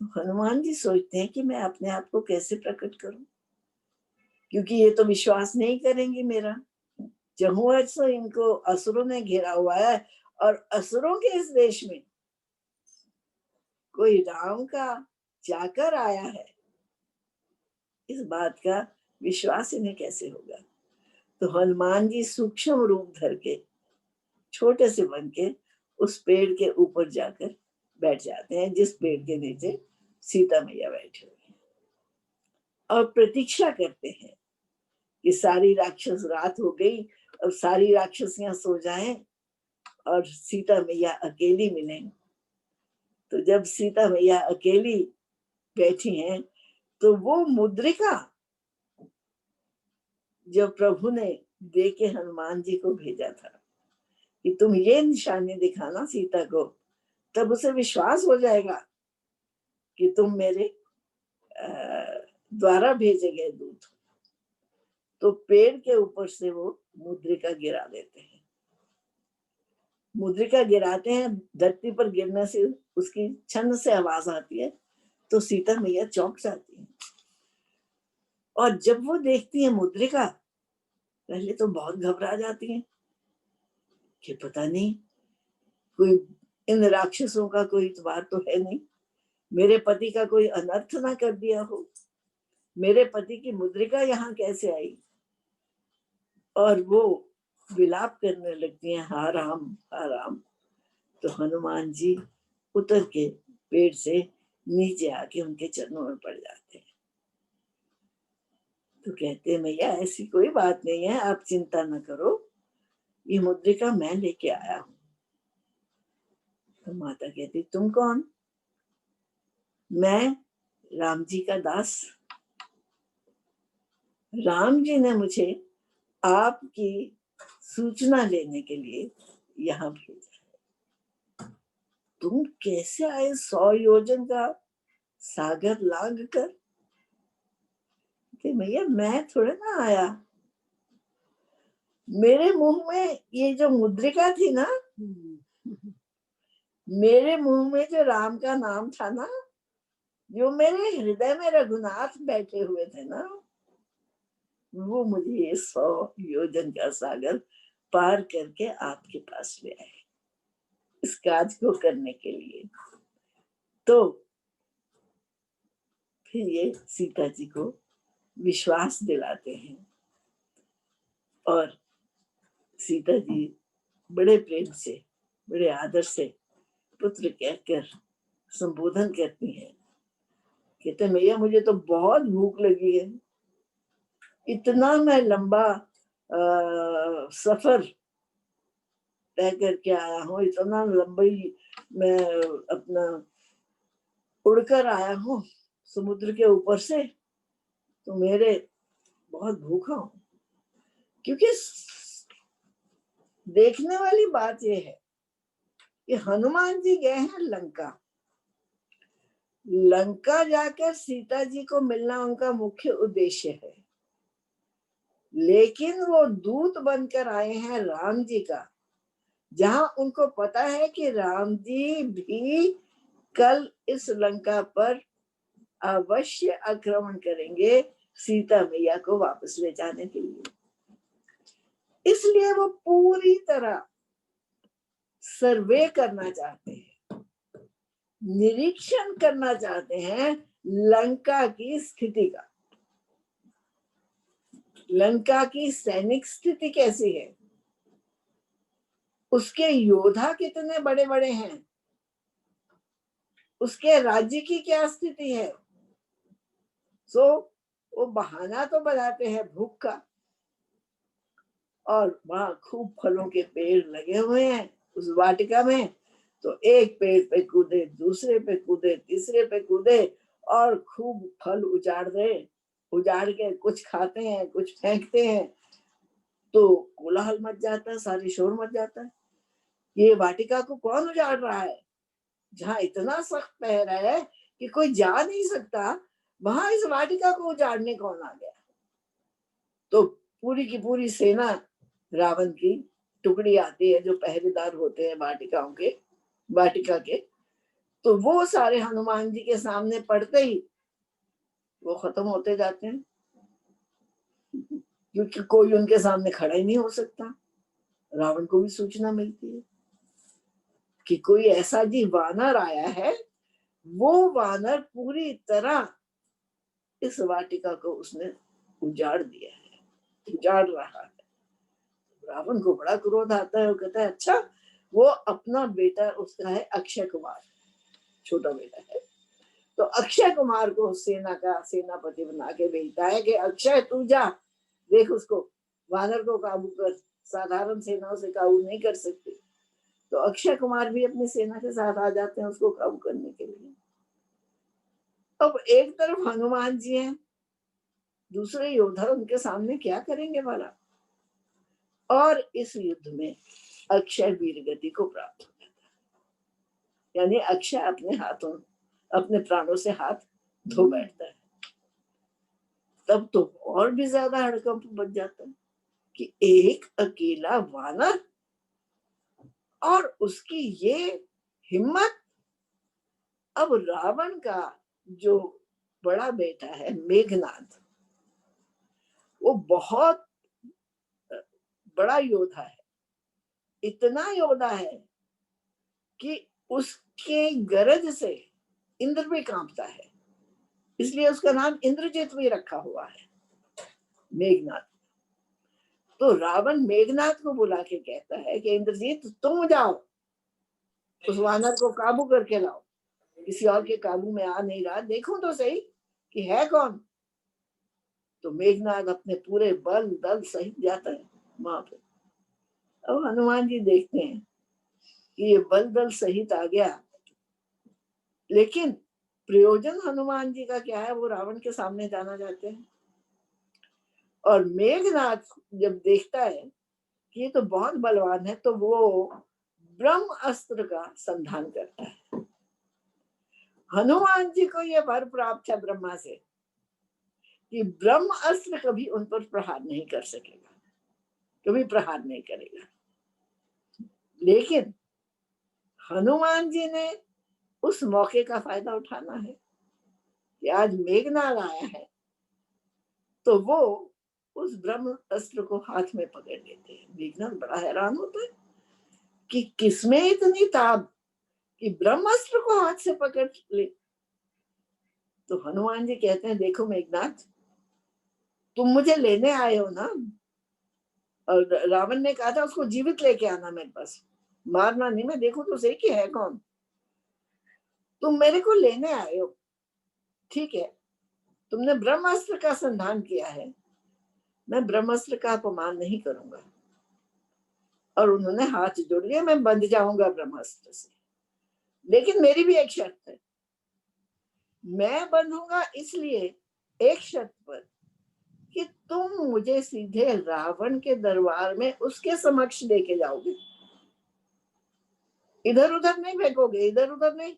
S1: तो हनुमान जी सोचते हैं कि मैं अपने आप को कैसे प्रकट करूं, क्योंकि ये तो विश्वास नहीं करेंगे मेरा। जमुआ से इनको असुरों ने घेरा हुआ है, और असुरों के इस देश में कोई राम का जाकर आया है, इस बात का विश्वास इन्हें कैसे होगा। तो हनुमान जी सूक्ष्म रूप धर के छोटे से बन के उस पेड़ के ऊपर जाकर बैठ जाते हैं, जिस पेड़ के नीचे सीता मैया बैठे हुए हैं, और प्रतीक्षा करते हैं कि सारी राक्षस रात हो गई, अब सारी राक्षसियां सो जाएं और सीता मैया अकेली मिलें। तो जब सीता मैया अकेली बैठी हैं, तो वो मुद्रिका जो प्रभु ने दे के हनुमान जी को भेजा था कि तुम ये निशानी दिखाना सीता को, तब उसे विश्वास हो जाएगा कि तुम मेरे द्वारा भेजे गए दूत हो। तो पेड़ के ऊपर से वो मुद्रिका गिरा देते हैं। मुद्रिका गिराते हैं, धरती पर गिरने से उसकी छन से आवाज आती है, तो सीता मैया चौंक जाती है। और जब वो देखती है मुद्रिका, पहले तो बहुत घबरा जाती हैं कि पता नहीं कोई इन राक्षसों का कोई इतबार तो है नहीं, मेरे पति का कोई अनर्थ ना कर दिया हो, मेरे पति की मुद्रिका यहाँ कैसे आई। और वो विलाप करने लगती हैं, हा राम हा राम। तो हनुमान जी उतर के पेड़ से नीचे आके उनके चरणों में पड़ जाते हैं। तो कहते हैं, मैया ऐसी कोई बात नहीं है, आप चिंता न करो, ये मुद्रिका मैं लेके आया हूं। तो माता कहती, तुम कौन? मैं राम जी का दास। राम जी ने मुझे आपकी सूचना लेने के लिए यहाँ भेजा। तुम कैसे आए 100 योजन का सागर लांग कर? कि भैया मैं थोड़े ना आया, मेरे मुंह में ये जो मुद्रिका थी ना, मेरे मुंह में जो राम का नाम था ना, जो मेरे हृदय में रघुनाथ बैठे हुए थे ना, वो मुझे 100 योजन का सागर पार करके आपके पास ले आए इस काज को करने के लिए। तो फिर ये सीता जी को विश्वास दिलाते हैं और सीता जी बड़े प्रेम से, बड़े आदर से पुत्र कहकर संबोधन करती हैं। कहते मैया मुझे तो बहुत भूख लगी है, इतना मैं लंबा सफर तय करके आया हूँ, इतना लंबी मैं अपना उड़कर आया हूँ समुद्र के ऊपर से, तो मेरे बहुत भूखा हूँ। क्योंकि देखने वाली बात यह है कि हनुमान जी गए हैं लंका। लंका जाकर सीता जी को मिलना उनका मुख्य उद्देश्य है, लेकिन वो दूत बनकर आए हैं राम जी का, जहां उनको पता है कि राम जी भी कल इस लंका पर अवश्य आक्रमण करेंगे सीता मैया को वापस ले जाने के लिए। इसलिए वो पूरी तरह सर्वे करना चाहते हैं, निरीक्षण करना चाहते हैं लंका की स्थिति का। लंका की सैनिक स्थिति कैसी है, उसके योद्धा कितने बड़े बड़े हैं, उसके राज्य की क्या स्थिति है। सो वो बहाना तो बनाते हैं भूख का, और वहां खूब फलों के पेड़ लगे हुए हैं उस वाटिका में, तो एक पेड़ पे कूदे, दूसरे पे कूदे, तीसरे पे कूदे और खूब फल उजाड़ दे। उजाड़ के कुछ खाते हैं, कुछ फेंकते हैं, तो कोलाहल मच जाता है, सारी शोर मच जाता है। ये वाटिका को कौन उजाड़ रहा है, जहाँ इतना सख्त पहरा है कि कोई जा नहीं सकता, वहां इस वाटिका को उजाड़ने कौन आ गया। तो पूरी की पूरी सेना रावण की टुकड़ी आती है, जो पहरेदार होते हैं वाटिका के, तो वो सारे हनुमान जी के सामने पड़ते ही वो खत्म होते जाते हैं, क्योंकि कोई उनके सामने खड़ा ही नहीं हो सकता। रावण को भी सूचना मिलती है कि कोई ऐसा जी वानर आया है, वो वानर पूरी तरह इस वाटिका को उसने उजाड़ दिया है, उजाड़ रहा है। रावण को बड़ा क्रोध आता है, वो कहता है अच्छा, वो अपना बेटा उसका है अक्षय कुमार, छोटा बेटा है, तो अक्षय कुमार को सेना का सेनापति बना के भेजता है कि अक्षय तू जा, देख उसको, वानर को काबू कर, साधारण सेनाओं से काबू नहीं कर सकती। तो अक्षय कुमार भी अपनी सेना के साथ आ जाते हैं उसको काबू करने के लिए। अब एक तरफ हनुमान जी हैं, दूसरे योद्धा उनके सामने क्या करेंगे भला। और इस युद्ध में अक्षय वीर गति को प्राप्त हो जाता है, यानी अक्षय अपने प्राणों से हाथ धो बैठता है। तब तो और भी ज्यादा हड़कंप बच जाता है कि एक अकेला वानर और उसकी ये हिम्मत। अब रावण का जो बड़ा बेटा है मेघनाद, वो बहुत बड़ा योद्धा है, इतना योद्धा है कि उसके गरज से इंद्र भी कांपता है, इसलिए उसका नाम इंद्रजीत भी रखा हुआ है, मेघनाद। तो रावण मेघनाद को बुला के कहता है कि इंद्रजीत तुम जाओ, उस वानर को काबू करके लाओ, किसी और के काबू में आ नहीं रहा, देखो तो सही कि है कौन। तो मेघनाद अपने पूरे बल दल सहित जाता है वहां पे। अब हनुमान जी देखते हैं कि ये बल दल सहित आ गया, लेकिन प्रयोजन हनुमान जी का क्या है, वो रावण के सामने जाना चाहते हैं। और मेघनाद जब देखता है कि ये तो बहुत बलवान है, तो वो ब्रह्म अस्त्र का संधान करता है। हनुमान जी को यह वर प्राप्त है ब्रह्मा से कि ब्रह्म अस्त्र कभी उन पर प्रहार नहीं कर सकेगा, कभी प्रहार नहीं करेगा। लेकिन हनुमान जी ने उस मौके का फायदा उठाना है कि आज मेघनाद आया है, तो वो उस ब्रह्म अस्त्र को हाथ में पकड़ लेते हैं। मेघनाथ बड़ा हैरान होता है कि किसमें इतनी ताब कि ब्रह्मास्त्र को हाथ से पकड़ ले। तो हनुमान जी कहते हैं, देखो मेघनाथ, तुम मुझे लेने आए हो ना, और रावण ने कहा था उसको जीवित लेके आना मेरे पास, मारना नहीं, मैं देखूं तो सही कि है कौन। तुम मेरे को लेने आए हो, ठीक है, तुमने ब्रह्मास्त्र का संधान किया है, मैं ब्रह्मास्त्र का अपमान नहीं करूंगा। और उन्होंने हाथ जोड़ लिया, मैं बंध जाऊंगा ब्रह्मास्त्र से, लेकिन मेरी भी एक शर्त है। मैं बंधूंगा इसलिए एक शर्त पर कि तुम मुझे सीधे रावण के दरबार में उसके समक्ष लेके जाओगे, इधर उधर नहीं फेंकोगे, इधर उधर नहीं।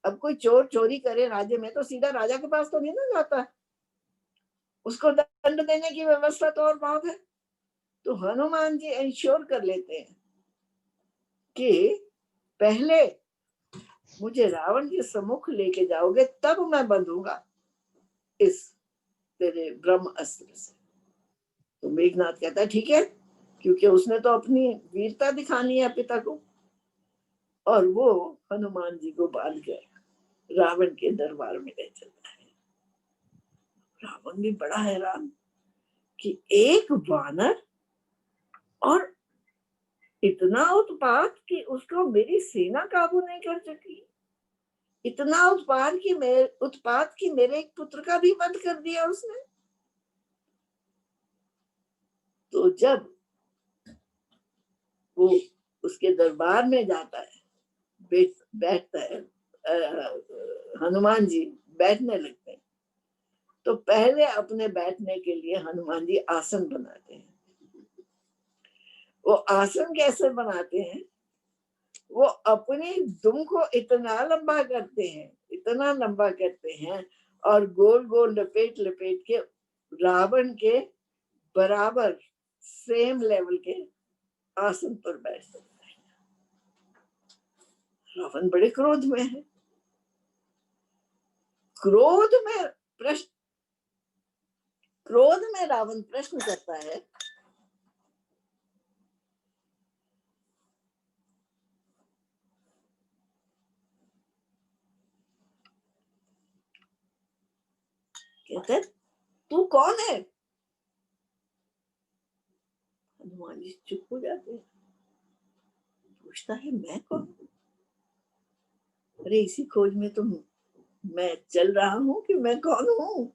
S1: अब कोई चोर चोरी करे राज्य में तो सीधा राजा के पास तो नहीं ना जाता, उसको दंड देने की व्यवस्था तो और बहुत है। तो हनुमान जी इंश्योर कर लेते हैं कि पहले मुझे रावण के सम्मुख लेके जाओगे, तब मैं बंधूंगा इस तेरे ब्रह्म अस्त्र से। तो मेघनाथ कहता है ठीक है, क्योंकि उसने तो अपनी वीरता दिखानी है पिता को। और वो हनुमान जी को बांध कर रावण के दरबार में ले चलता है। रावण भी बड़ा हैरान कि एक वानर और इतना उत्पात कि उसको मेरी सेना काबू नहीं कर सकी, इतना उत्पात की मेरे एक पुत्र का भी वध कर दिया उसने। तो जब वो उसके दरबार में जाता है, बैठता है, हनुमान जी बैठने लगते हैं, तो पहले अपने बैठने के लिए हनुमान जी आसन बनाते हैं। वो आसन कैसे बनाते हैं, वो अपनी दुम को इतना लंबा करते हैं, इतना लंबा करते हैं, और गोल गोल लपेट लपेट के रावण के बराबर सेम लेवल के आसन पर बैठते हैं। रावण बड़े क्रोध में है। क्रोध में रावण प्रश्न करता है, कहते तू कौन है। हनुमान जी चुप हो जाते हैं। पूछता है मैं कौन हूँ। अरे इसी खोज में तो मैं चल रहा हूँ कि मैं कौन हूँ,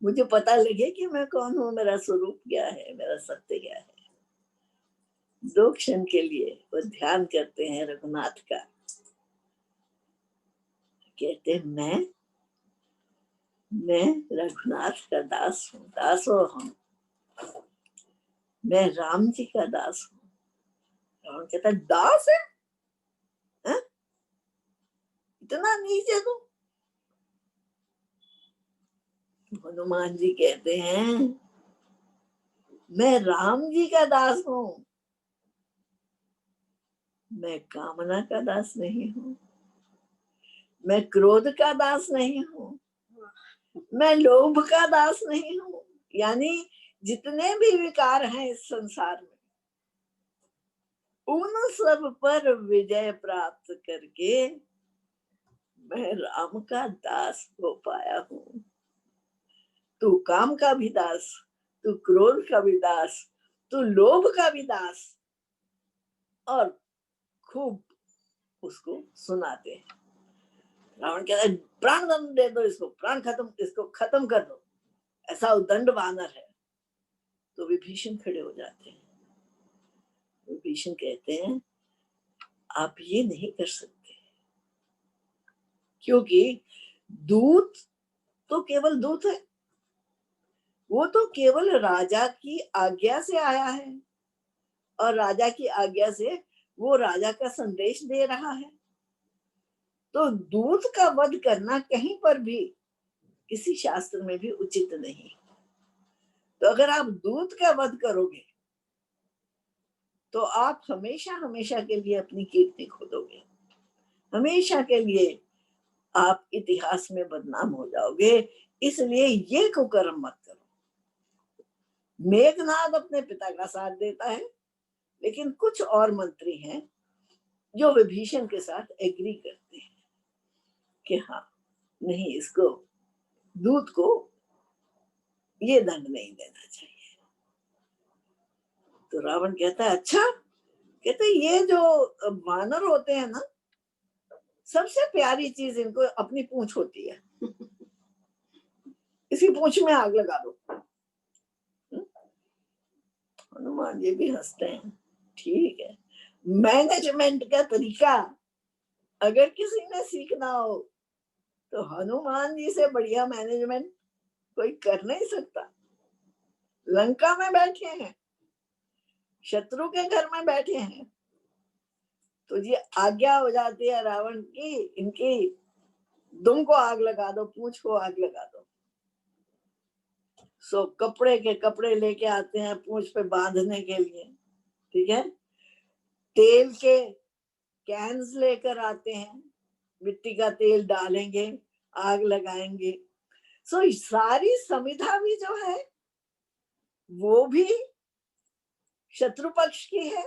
S1: मुझे पता लगे कि मैं कौन हूँ, मेरा स्वरूप क्या है, मेरा सत्य क्या है। 2 क्षण के लिए वो ध्यान करते हैं रघुनाथ का। कहते हैं मैं रघुनाथ का दास हूँ, दासो हम, मैं राम जी का दास हूँ। रावण कहता है दास है, है? इतना नीचे तू। हनुमान जी कहते हैं मैं राम जी का दास हूँ, मैं कामना का दास नहीं हूँ, मैं क्रोध का दास नहीं हूँ, मैं लोभ का दास नहीं हूँ। यानी जितने भी विकार हैं इस संसार में, उन सब पर विजय प्राप्त करके मैं राम का दास हो पाया हूँ। तू काम का भी दास, तू क्रोध का भी दास, तू लोभ का भी दास। और खूब उसको सुनाते हैं। रावण कहता है प्राण दंड दे दो इसको, प्राण खत्म, इसको खत्म कर दो, ऐसा उदंड वानर है। तो विभीषण खड़े हो जाते हैं। विभीषण कहते हैं आप ये नहीं कर सकते, क्योंकि दूत तो केवल दूत है, वो तो केवल राजा की आज्ञा से आया है, और राजा की आज्ञा से वो राजा का संदेश दे रहा है। तो दूत का वध करना कहीं पर भी किसी शास्त्र में भी उचित नहीं। तो अगर आप दूत का वध करोगे तो आप हमेशा हमेशा के लिए अपनी कीर्ति खो दोगे, हमेशा के लिए आप इतिहास में बदनाम हो जाओगे। इसलिए ये कुकर्म मत करो। मेघनाद अपने पिता का साथ देता है, लेकिन कुछ और मंत्री हैं जो विभीषण के साथ एग्री करते हैं कि हाँ, नहीं, इसको, दूत को ये दंड नहीं देना चाहिए। तो रावण कहता है, अच्छा, कहते ये जो वानर होते हैं ना, सबसे प्यारी चीज इनको अपनी पूंछ होती है, इसी पूंछ में आग लगा दो। हनुमान जी भी हंसते हैं, ठीक है, मैनेजमेंट का तरीका अगर किसी ने सीखना हो तो हनुमान जी से बढ़िया मैनेजमेंट कोई कर नहीं सकता। लंका में बैठे हैं, शत्रु के घर में बैठे हैं, तो जी आज्ञा हो जाती है रावण की, इनकी दुम को आग लगा दो, पूंछ को आग लगा दो। सो कपड़े के कपड़े लेके आते हैं पूंछ पे बांधने के लिए, ठीक है, तेल के कैन्स लेकर आते हैं, मिट्टी का तेल डालेंगे, आग लगाएंगे। सो सारी संविधा भी जो है वो भी शत्रु पक्ष की है,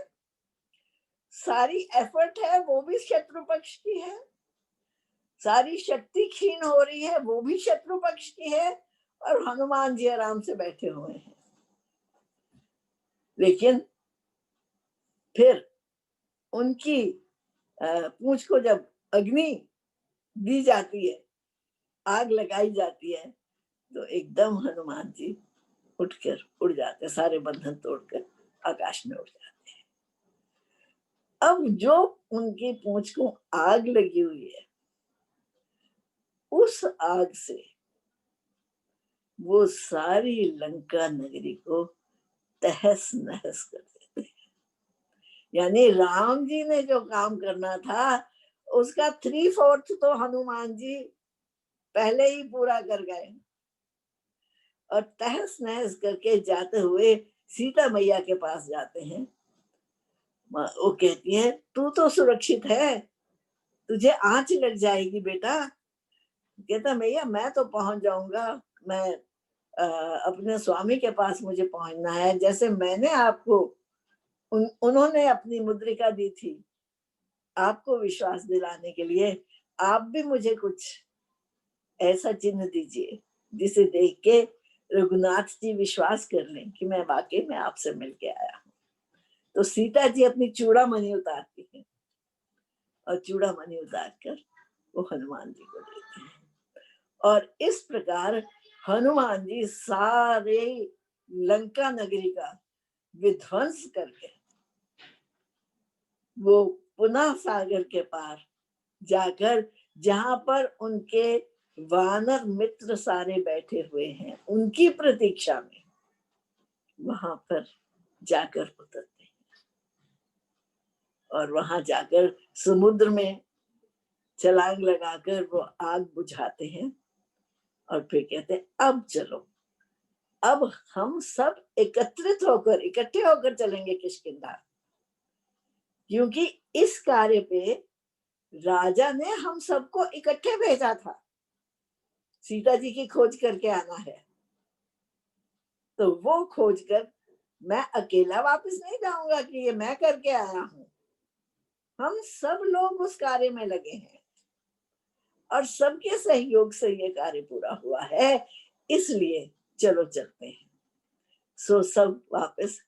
S1: सारी एफर्ट है वो भी शत्रु पक्ष की है, सारी शक्ति क्षीण हो रही है वो भी शत्रु पक्ष की है, और हनुमान जी आराम से बैठे हुए हैं। लेकिन फिर उनकी पूंछ को जब अग्नि दी जाती है, आग लगाई जाती है, तो एकदम हनुमान जी उठकर उड़ जाते, सारे बंधन तोड़कर आकाश में उड़ जाते हैं। अब जो उनकी पूंछ को आग लगी हुई है, उस आग से वो सारी लंका नगरी को तहस नहस कर देते हैं। यानी राम जी ने जो काम करना था उसका 3/4 तो हनुमान जी पहले ही पूरा कर गए, और तहस नहस करके जाते हुए सीता मैया के पास जाते हैं। वो कहती है, तू तो सुरक्षित है, तुझे आंच लग जाएगी बेटा। कहता, मैया मैं तो पहुंच जाऊंगा, मैं अपने स्वामी के पास मुझे पहुंचना है, जैसे मैंने आपको उन्होंने अपनी मुद्रिका दी थी आपको विश्वास दिलाने के लिए, आप भी मुझे कुछ ऐसा चिन्ह दीजिए जिसे देख के रघुनाथ जी विश्वास कर लें कि मैं वाकई में आपसे मिलके आया हूँ। तो सीता जी अपनी चूड़ामणि उतारती है, और चूड़ामणि उतार कर वो हनुमान जी को देते हैं, और इस प्रकार हनुमान जी सारे लंका नगरी का विध्वंस करके वो पुनः सागर के पार जाकर, जहां पर उनके वानर मित्र सारे बैठे हुए हैं उनकी प्रतीक्षा में, वहां पर जाकर उतरते हैं, और वहां जाकर समुद्र में छलांग लगाकर वो आग बुझाते हैं, और फिर कहते हैं, अब चलो, अब हम सब एकत्रित होकर, इकट्ठे होकर चलेंगे किष्किंधा, क्योंकि इस कार्य पे राजा ने हम सबको इकट्ठे भेजा था, सीता जी की खोज करके आना है। तो वो खोज कर मैं अकेला वापस नहीं जाऊंगा कि ये मैं करके आया हूं, हम सब लोग उस कार्य में लगे हैं, और सबके सहयोग से ये कार्य पूरा हुआ है, इसलिए चलो चलते हैं। सो सब वापस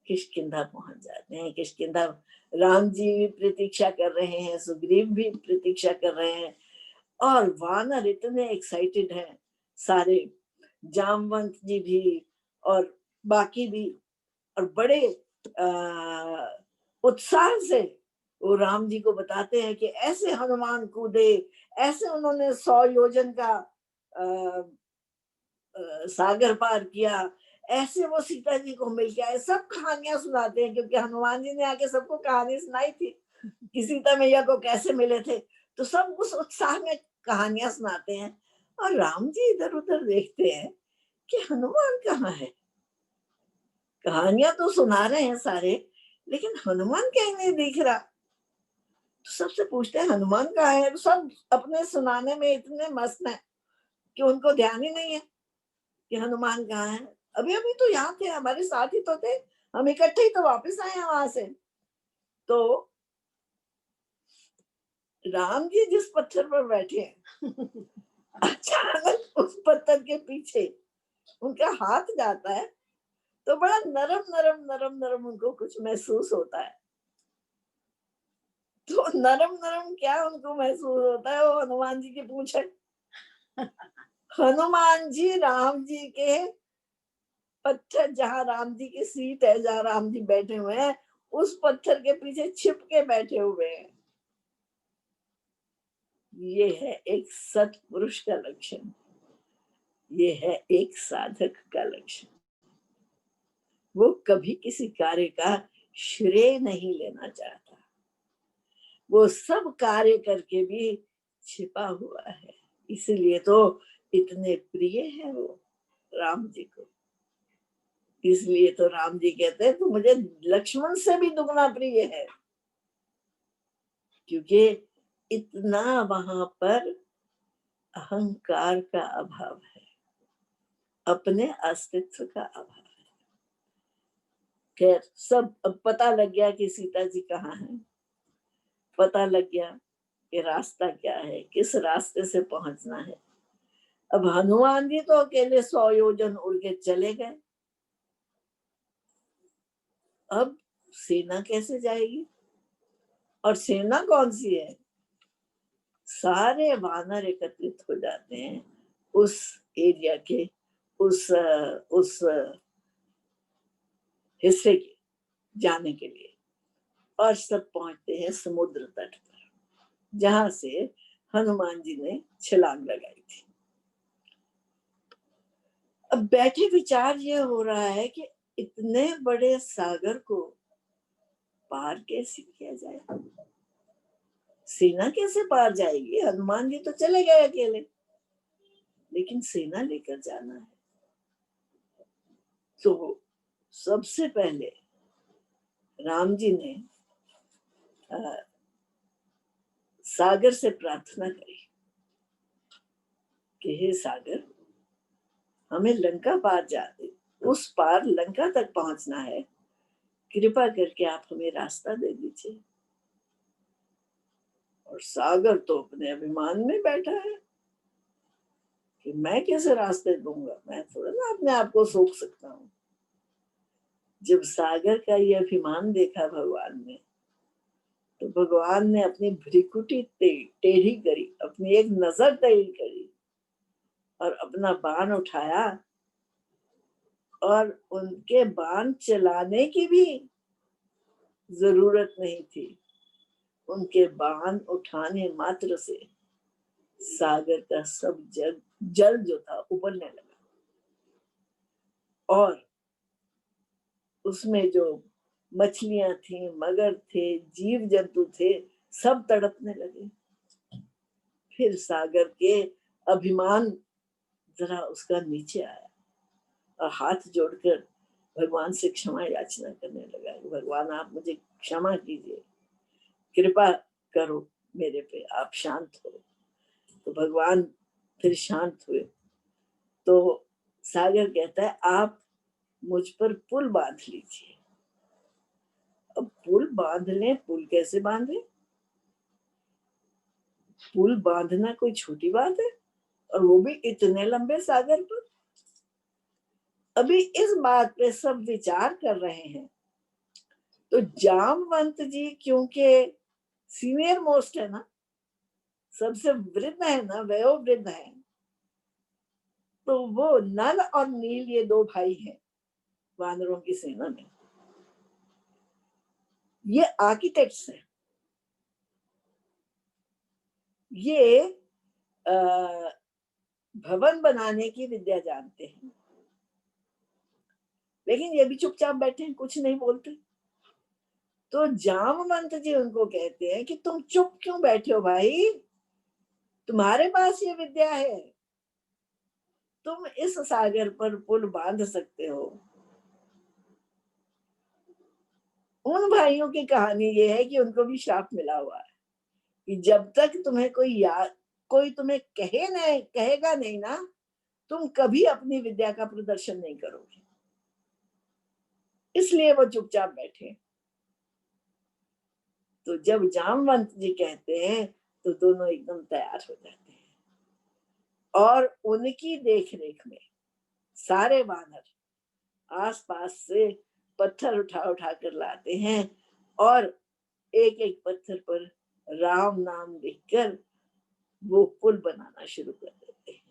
S1: किष्किंधा पहुंच जाते हैं। किष्किंधा राम जी भी प्रतीक्षा कर रहे हैं, सुग्रीव भी प्रतीक्षा कर रहे हैं, और वानर इतने एक्साइटेड हैं सारे, जामवंत जी भी और बाकी भी, और बड़े उत्साह से वो राम जी को बताते हैं कि ऐसे हनुमान कूदे, ऐसे उन्होंने 100 योजन का सागर पार किया, ऐसे वो सीता जी को मिल के आए, सब कहानियां सुनाते हैं, क्योंकि हनुमान जी ने आके सबको कहानी सुनाई थी कि सीता मैया को कैसे मिले थे। तो सब उस उत्साह में कहानियां सुनाते हैं, और राम जी इधर उधर देखते हैं कि हनुमान कहाँ है। कहानियां तो सुना रहे हैं सारे, लेकिन हनुमान कहीं नहीं दिख रहा। तो सबसे पूछते हैं, हनुमान कहाँ है? तो सब अपने सुनाने में इतने मस्त हैं कि उनको ध्यान ही नहीं है कि हनुमान कहाँ है। अभी अभी तो यहाँ थे, हमारे साथ ही तो थे, हम इकट्ठे ही तो वापस आए हैं वहां से। तो राम जी जिस पत्थर पर बैठे हैं अचानक उस पत्थर के पीछे उनका हाथ जाता है, तो बड़ा नरम नरम नरम नरम उनको कुछ महसूस होता है। तो नरम नरम क्या उनको महसूस होता है, वो हनुमान जी की पूछे। हनुमान जी राम जी के पत्थर, जहां राम जी की सीट है, जहां राम जी बैठे हुए हैं, उस पत्थर के पीछे छिप के बैठे हुए हैं। ये है एक सत्पुरुष का लक्षण, ये है एक साधक का लक्षण। वो कभी किसी कार्य का श्रेय नहीं लेना चाहता, वो सब कार्य करके भी छिपा हुआ है। इसलिए तो इतने प्रिय है वो राम जी को। इसलिए तो राम जी कहते हैं, तो मुझे लक्ष्मण से भी दुगना प्रिय है, क्योंकि इतना वहां पर अहंकार का अभाव है, अपने अस्तित्व का अभाव है। खैर, सब अब पता लग गया कि सीता जी कहाँ हैं, पता लग गया कि रास्ता क्या है, किस रास्ते से पहुंचना है। अब हनुमान जी तो अकेले 100 योजन उड़ के चले गए, अब सेना कैसे जाएगी? और सेना कौन सी है? सारे वानर एकत्रित हो जाते हैं उस एरिया के, उस हिस्से के जाने के लिए, और सब पहुंचते हैं समुद्र तट पर, जहां से हनुमान जी ने छलांग लगाई थी। अब बैठे विचार ये हो रहा है कि इतने बड़े सागर को पार कैसे किया जाए, सेना कैसे पार जाएगी? हनुमान जी तो चले गए अकेले, लेकिन सेना लेकर जाना है। तो सबसे पहले राम जी ने सागर से प्रार्थना करी कि हे सागर, हमें लंका पार जाते, उस पार लंका तक पहुंचना है, कृपा करके आप हमें रास्ता दे दीजिए। और सागर तो अपने अभिमान में बैठा है कि मैं कैसे रास्ते दूंगा, मैं थोड़ा ना अपने आप को सोच सकता हूँ। जब सागर का ये अभिमान देखा भगवान ने, तो भगवान ने अपनी भ्रिकुटी टेढ़ी करी, अपनी एक नजर टेढ़ी करी और अपना बाण उठाया, और उनके बाण चलाने की भी जरूरत नहीं थी। उनके बाण उठाने मात्र से सागर का सब जल जो था उबलने लगा, और उसमें जो मछलियां थी, मगर थे, जीव जंतु थे, सब तड़पने लगे। फिर सागर के अभिमान जरा उसका नीचे आया और हाथ जोड़कर भगवान से क्षमा याचना करने लगा, भगवान आप मुझे क्षमा कीजिए, कृपा करो मेरे पे, आप शांत हो। तो भगवान फिर शांत हुए। तो सागर कहता है, आप मुझ पर पुल बांध लीजिए। अब पुल बांध लें, पुल कैसे बांधे? पुल बांधना कोई छोटी बात है, और वो भी इतने लंबे सागर पर। अभी इस बात पे सब विचार कर रहे हैं। तो जामवंत जी क्योंकि सीनियर मोस्ट है ना, सबसे वृद्ध है ना, वयोवृद्ध है, तो वो नल और नील ये दो भाई हैं वानरों की सेना में, ये आर्किटेक्ट्स हैं, ये भवन बनाने की विद्या जानते हैं, लेकिन ये भी चुपचाप बैठे हैं, कुछ नहीं बोलते। तो जामवंत जी उनको कहते हैं कि तुम चुप क्यों बैठे हो भाई, तुम्हारे पास ये विद्या है, तुम इस सागर पर पुल बांध सकते हो। उन भाइयों की कहानी ये है कि उनको भी श्राप मिला हुआ है कि जब तक तुम्हें कोई तुम्हें कहेगा नहीं ना, तुम कभी अपनी विद्या का प्रदर्शन नहीं करोगे। इसलिए वो चुपचाप बैठे। तो जब जामवंत जी कहते हैं तो दोनों एकदम तैयार हो जाते हैं, और उनकी देखरेख में सारे वानर आसपास से पत्थर उठा उठा कर लाते हैं, और एक एक पत्थर पर राम नाम लिखकर वो पुल बनाना शुरू कर देते हैं।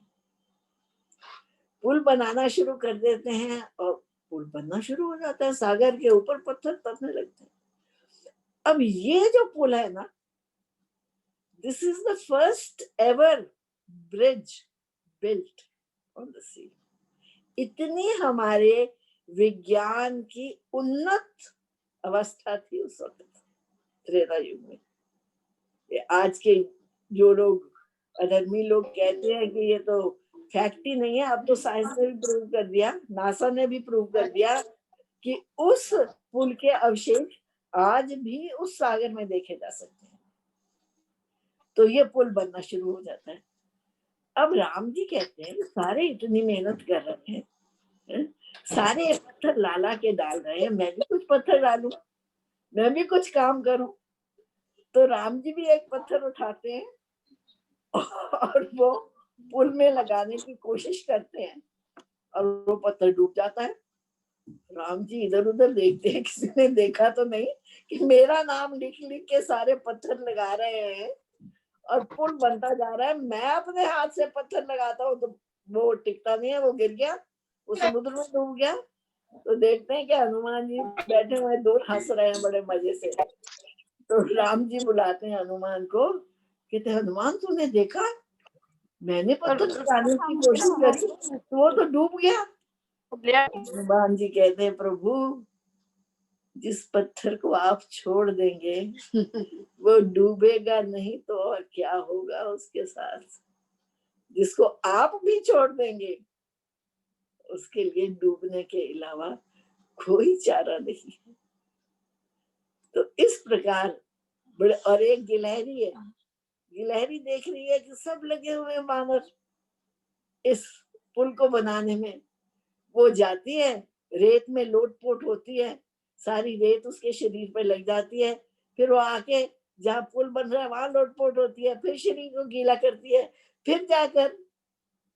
S1: पुल बनाना शुरू कर देते हैं और पुल बनना शुरू हो जाता है, सागर के ऊपर पत्थर तपने लगते हैं। अब ये जो पुल है ना, this is the first ever bridge built on the sea. इतनी हमारे विज्ञान की उन्नत अवस्था थी उस वक्त, त्रेता युग में। ये आज के जो लोग अधर्मी लोग कहते हैं कि ये तो फैक्ट ही नहीं है, अब तो साइंस ने भी प्रूव कर दिया, नासा ने भी प्रूव कर दिया कि उस पुल के अवशेष आज भी उस सागर में देखे जा सकते हैं। तो ये पुल बनना शुरू हो जाता है। अब राम जी कहते हैं सारे इतनी मेहनत कर रहे हैं, सारे पत्थर लाला के डाल रहे हैं, मैं भी कुछ पत्थर डालूं, मैं भी कुछ काम करूं। तो राम जी भी एक पत्थर उठाते हैं और वो पुल में लगाने की कोशिश करते हैं, और वो पत्थर डूब जाता है। राम जी इधर उधर देखते हैं, किसी ने देखा तो नहीं कि मेरा नाम लिख लिख के सारे पत्थर लगा रहे हैं और पुल बनता जा रहा है, मैं अपने हाथ से पत्थर लगाता हूँ तो वो टिकता नहीं है, वो गिर गया, वो समुद्र में डूब गया। तो देखते हैं कि हनुमान जी बैठे हुए दूर हंस रहे हैं बड़े मजे से। तो राम जी बुलाते हैं हनुमान को, कहते हनुमान तूने देखा, मैंने पत्थर लगाने की कोशिश करी तो वो तो डूब गया। हनुमान जी कहते हैं प्रभु, जिस पत्थर को आप छोड़ देंगे वो डूबेगा नहीं तो और क्या होगा उसके साथ। जिसको आप भी छोड़ देंगे उसके लिए डूबने के अलावा कोई चारा नहीं है। तो इस प्रकार बड़े, और एक गिलहरी है, गिलहरी देख रही है कि सब लगे हुए बानर इस पुल को बनाने में। वो जाती है, रेत में लोटपोट होती है, सारी रेत उसके शरीर पे लग जाती है, फिर वो आके जहाँ पुल बन रहा है वहां लोटपोट होती है, फिर शरीर को गीला करती है, फिर जाकर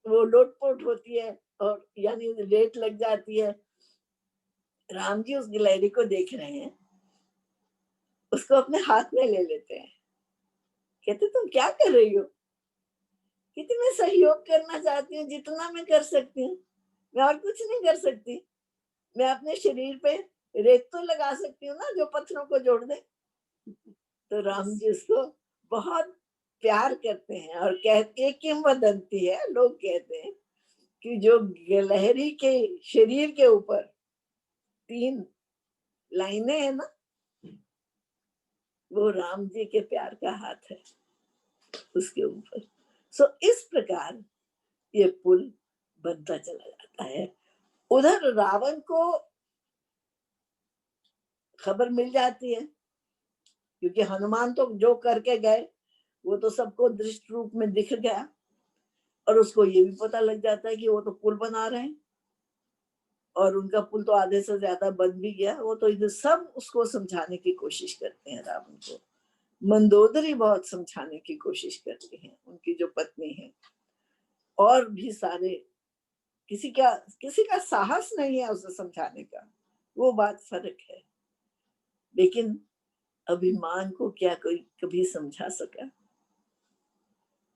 S1: वो लोटपोट होती है और यानी रेत लग जाती है। राम जी उस गिलहरी को देख रहे हैं, उसको अपने हाथ में ले लेते हैं, कहते तुम क्या कर रही हो? कहती मैं सहयोग करना चाहती हूँ, जितना मैं कर सकती हूँ, मैं और कुछ नहीं कर सकती। मैं अपने शरीर पे रेत तो लगा सकती हूँ ना जो पत्थरों को जोड़ दे। तो राम जी उसको बहुत प्यार करते हैं, और कहते किंवदंती है, लोग कहते हैं कि जो गिलहरी के शरीर के ऊपर 3 लाइनें हैं ना, वो राम जी के प्यार का हाथ है उसके ऊपर। सो इस प्रकार ये पुल बनता चला जाता है। उधर रावण को खबर मिल जाती है, क्योंकि हनुमान तो जो करके गए वो तो सबको दृष्ट रूप में दिख गया, और उसको ये भी पता लग जाता है कि वो तो पुल बना रहे हैं, और उनका पुल तो आधे से ज्यादा बन भी गया। वो तो इधर सब उसको समझाने की कोशिश करते हैं रावण को, मंदोदरी बहुत समझाने की कोशिश करती हैं, उनकी जो पत्नी है, और भी सारे, किसी का साहस नहीं है उसे समझाने का, वो बात फर्क है। लेकिन अभिमान को क्या कोई कभी समझा सका?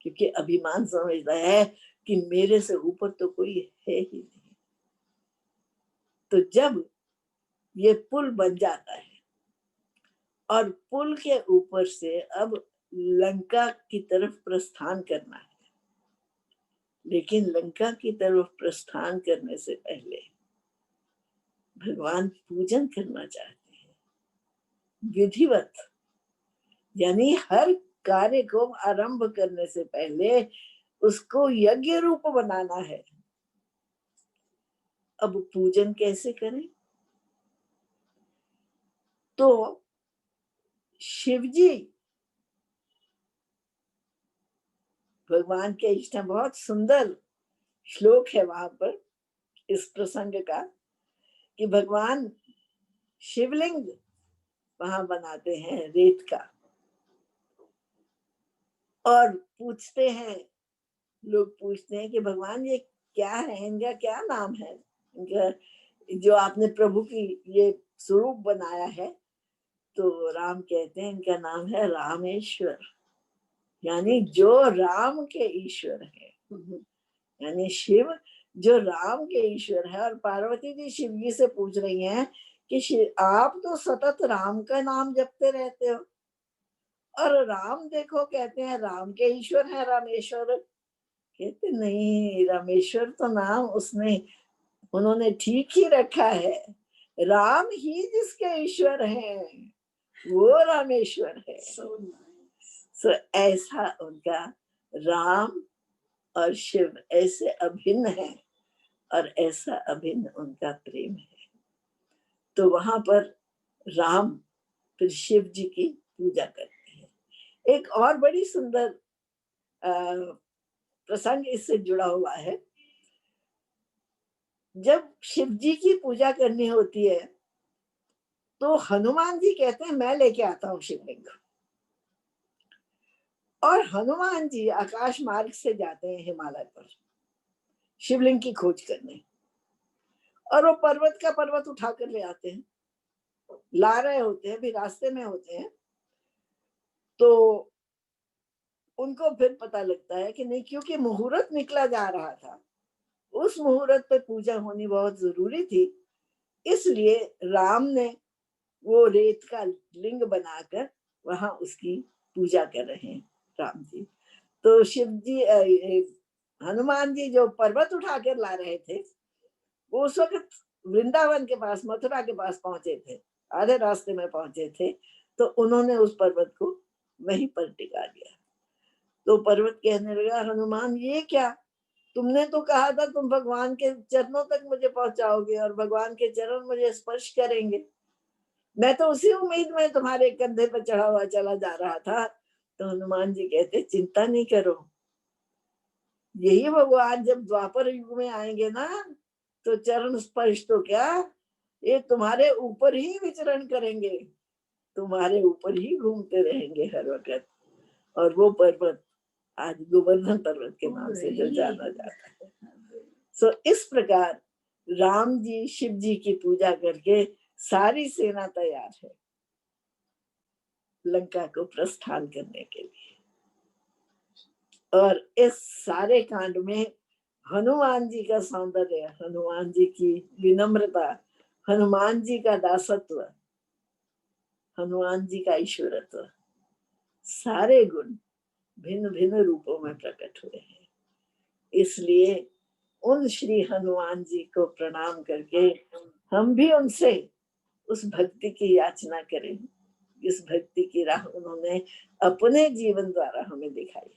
S1: क्योंकि अभिमान समझता है कि मेरे से ऊपर तो कोई है ही नहीं। तो जब ये पुल बन जाता है और पुल के ऊपर से अब लंका की तरफ प्रस्थान करना है, लेकिन लंका की तरफ प्रस्थान करने से पहले भगवान पूजन करना चाहते हैं विधिवत, यानी हर कार्य को आरंभ करने से पहले उसको यज्ञ रूप बनाना है। अब पूजन कैसे करें? तो शिवजी भगवान के इष्ट हैं, बहुत सुंदर श्लोक है वहां पर इस प्रसंग का, कि भगवान शिवलिंग वहां बनाते हैं रेत का, और पूछते हैं, लोग पूछते हैं कि भगवान ये क्या है, इनका क्या नाम है, इनका जो आपने प्रभु की ये स्वरूप बनाया है। तो राम कहते हैं इनका नाम है रामेश्वर, यानी जो राम के ईश्वर है। यानी शिव जो राम के ईश्वर है। और पार्वती जी शिव जी से पूछ रही हैं कि आप तो सतत राम का नाम जपते रहते हो, और राम देखो कहते हैं राम के ईश्वर है रामेश्वर। कहते नहीं, रामेश्वर तो नाम उन्होंने ठीक ही रखा है, राम ही जिसके ईश्वर है वो रामेश्वर है। सो ऐसा उनका राम और शिव ऐसे अभिन्न है, और ऐसा अभिन्न उनका प्रेम है। तो वहां पर राम फिर शिव जी की पूजा करते हैं। एक और बड़ी सुंदर प्रसंग इससे जुड़ा हुआ है। जब शिव जी की पूजा करनी होती है तो हनुमान जी कहते हैं मैं लेके आता हूँ शिवलिंग, और हनुमान जी आकाश मार्ग से जाते हैं हिमालय पर शिवलिंग की खोज करने, और वो पर्वत का पर्वत उठा कर ले आते हैं, ला रहे होते हैं, भी रास्ते में होते हैं। तो उनको फिर पता लगता है कि नहीं, क्योंकि मुहूर्त निकला जा रहा था, उस मुहूर्त पे पूजा होनी बहुत जरूरी थी, इसलिए राम ने वो रेत का लिंग बनाकर वहां उसकी पूजा कर रहे हैं राम जी। तो शिव जी हनुमान जी जो पर्वत उठा कर ला रहे थे, वो उस वक्त वृंदावन के पास, मथुरा के पास पहुंचे थे, आधे रास्ते में पहुंचे थे। तो उन्होंने उस पर्वत को वहीं पर टिका दिया। तो पर्वत कहने लगा, हनुमान ये क्या, तुमने तो कहा था तुम भगवान के चरणों तक मुझे पहुंचाओगे और भगवान के चरण मुझे स्पर्श करेंगे, मैं तो उसी उम्मीद में तुम्हारे कंधे पर चढ़ा हुआ चला जा रहा था। तो हनुमान जी कहते चिंता नहीं करो, यही भगवान जब द्वापर युग में आएंगे ना, तो चरण स्पर्श तो क्या, ये तुम्हारे ऊपर ही विचरण करेंगे, तुम्हारे ऊपर ही घूमते रहेंगे हर वक्त। और वो पर्वत आज गोवर्धन पर्वत के नाम से जो जाना जाता है। सो इस प्रकार राम जी शिव जी की पूजा करके सारी सेना तैयार है लंका को प्रस्थान करने के लिए। और इस सारे कांड में हनुमान जी का सौंदर्य, हनुमान जी की विनम्रता, हनुमान जी का दासत्व, हनुमान जी का ईश्वरत्व, सारे गुण भिन्न भिन्न रूपों में प्रकट हुए हैं। इसलिए उन श्री हनुमान जी को प्रणाम करके हम भी उनसे उस भक्ति की याचना करें, इस भक्ति की राह उन्होंने अपने जीवन द्वारा हमें दिखाई।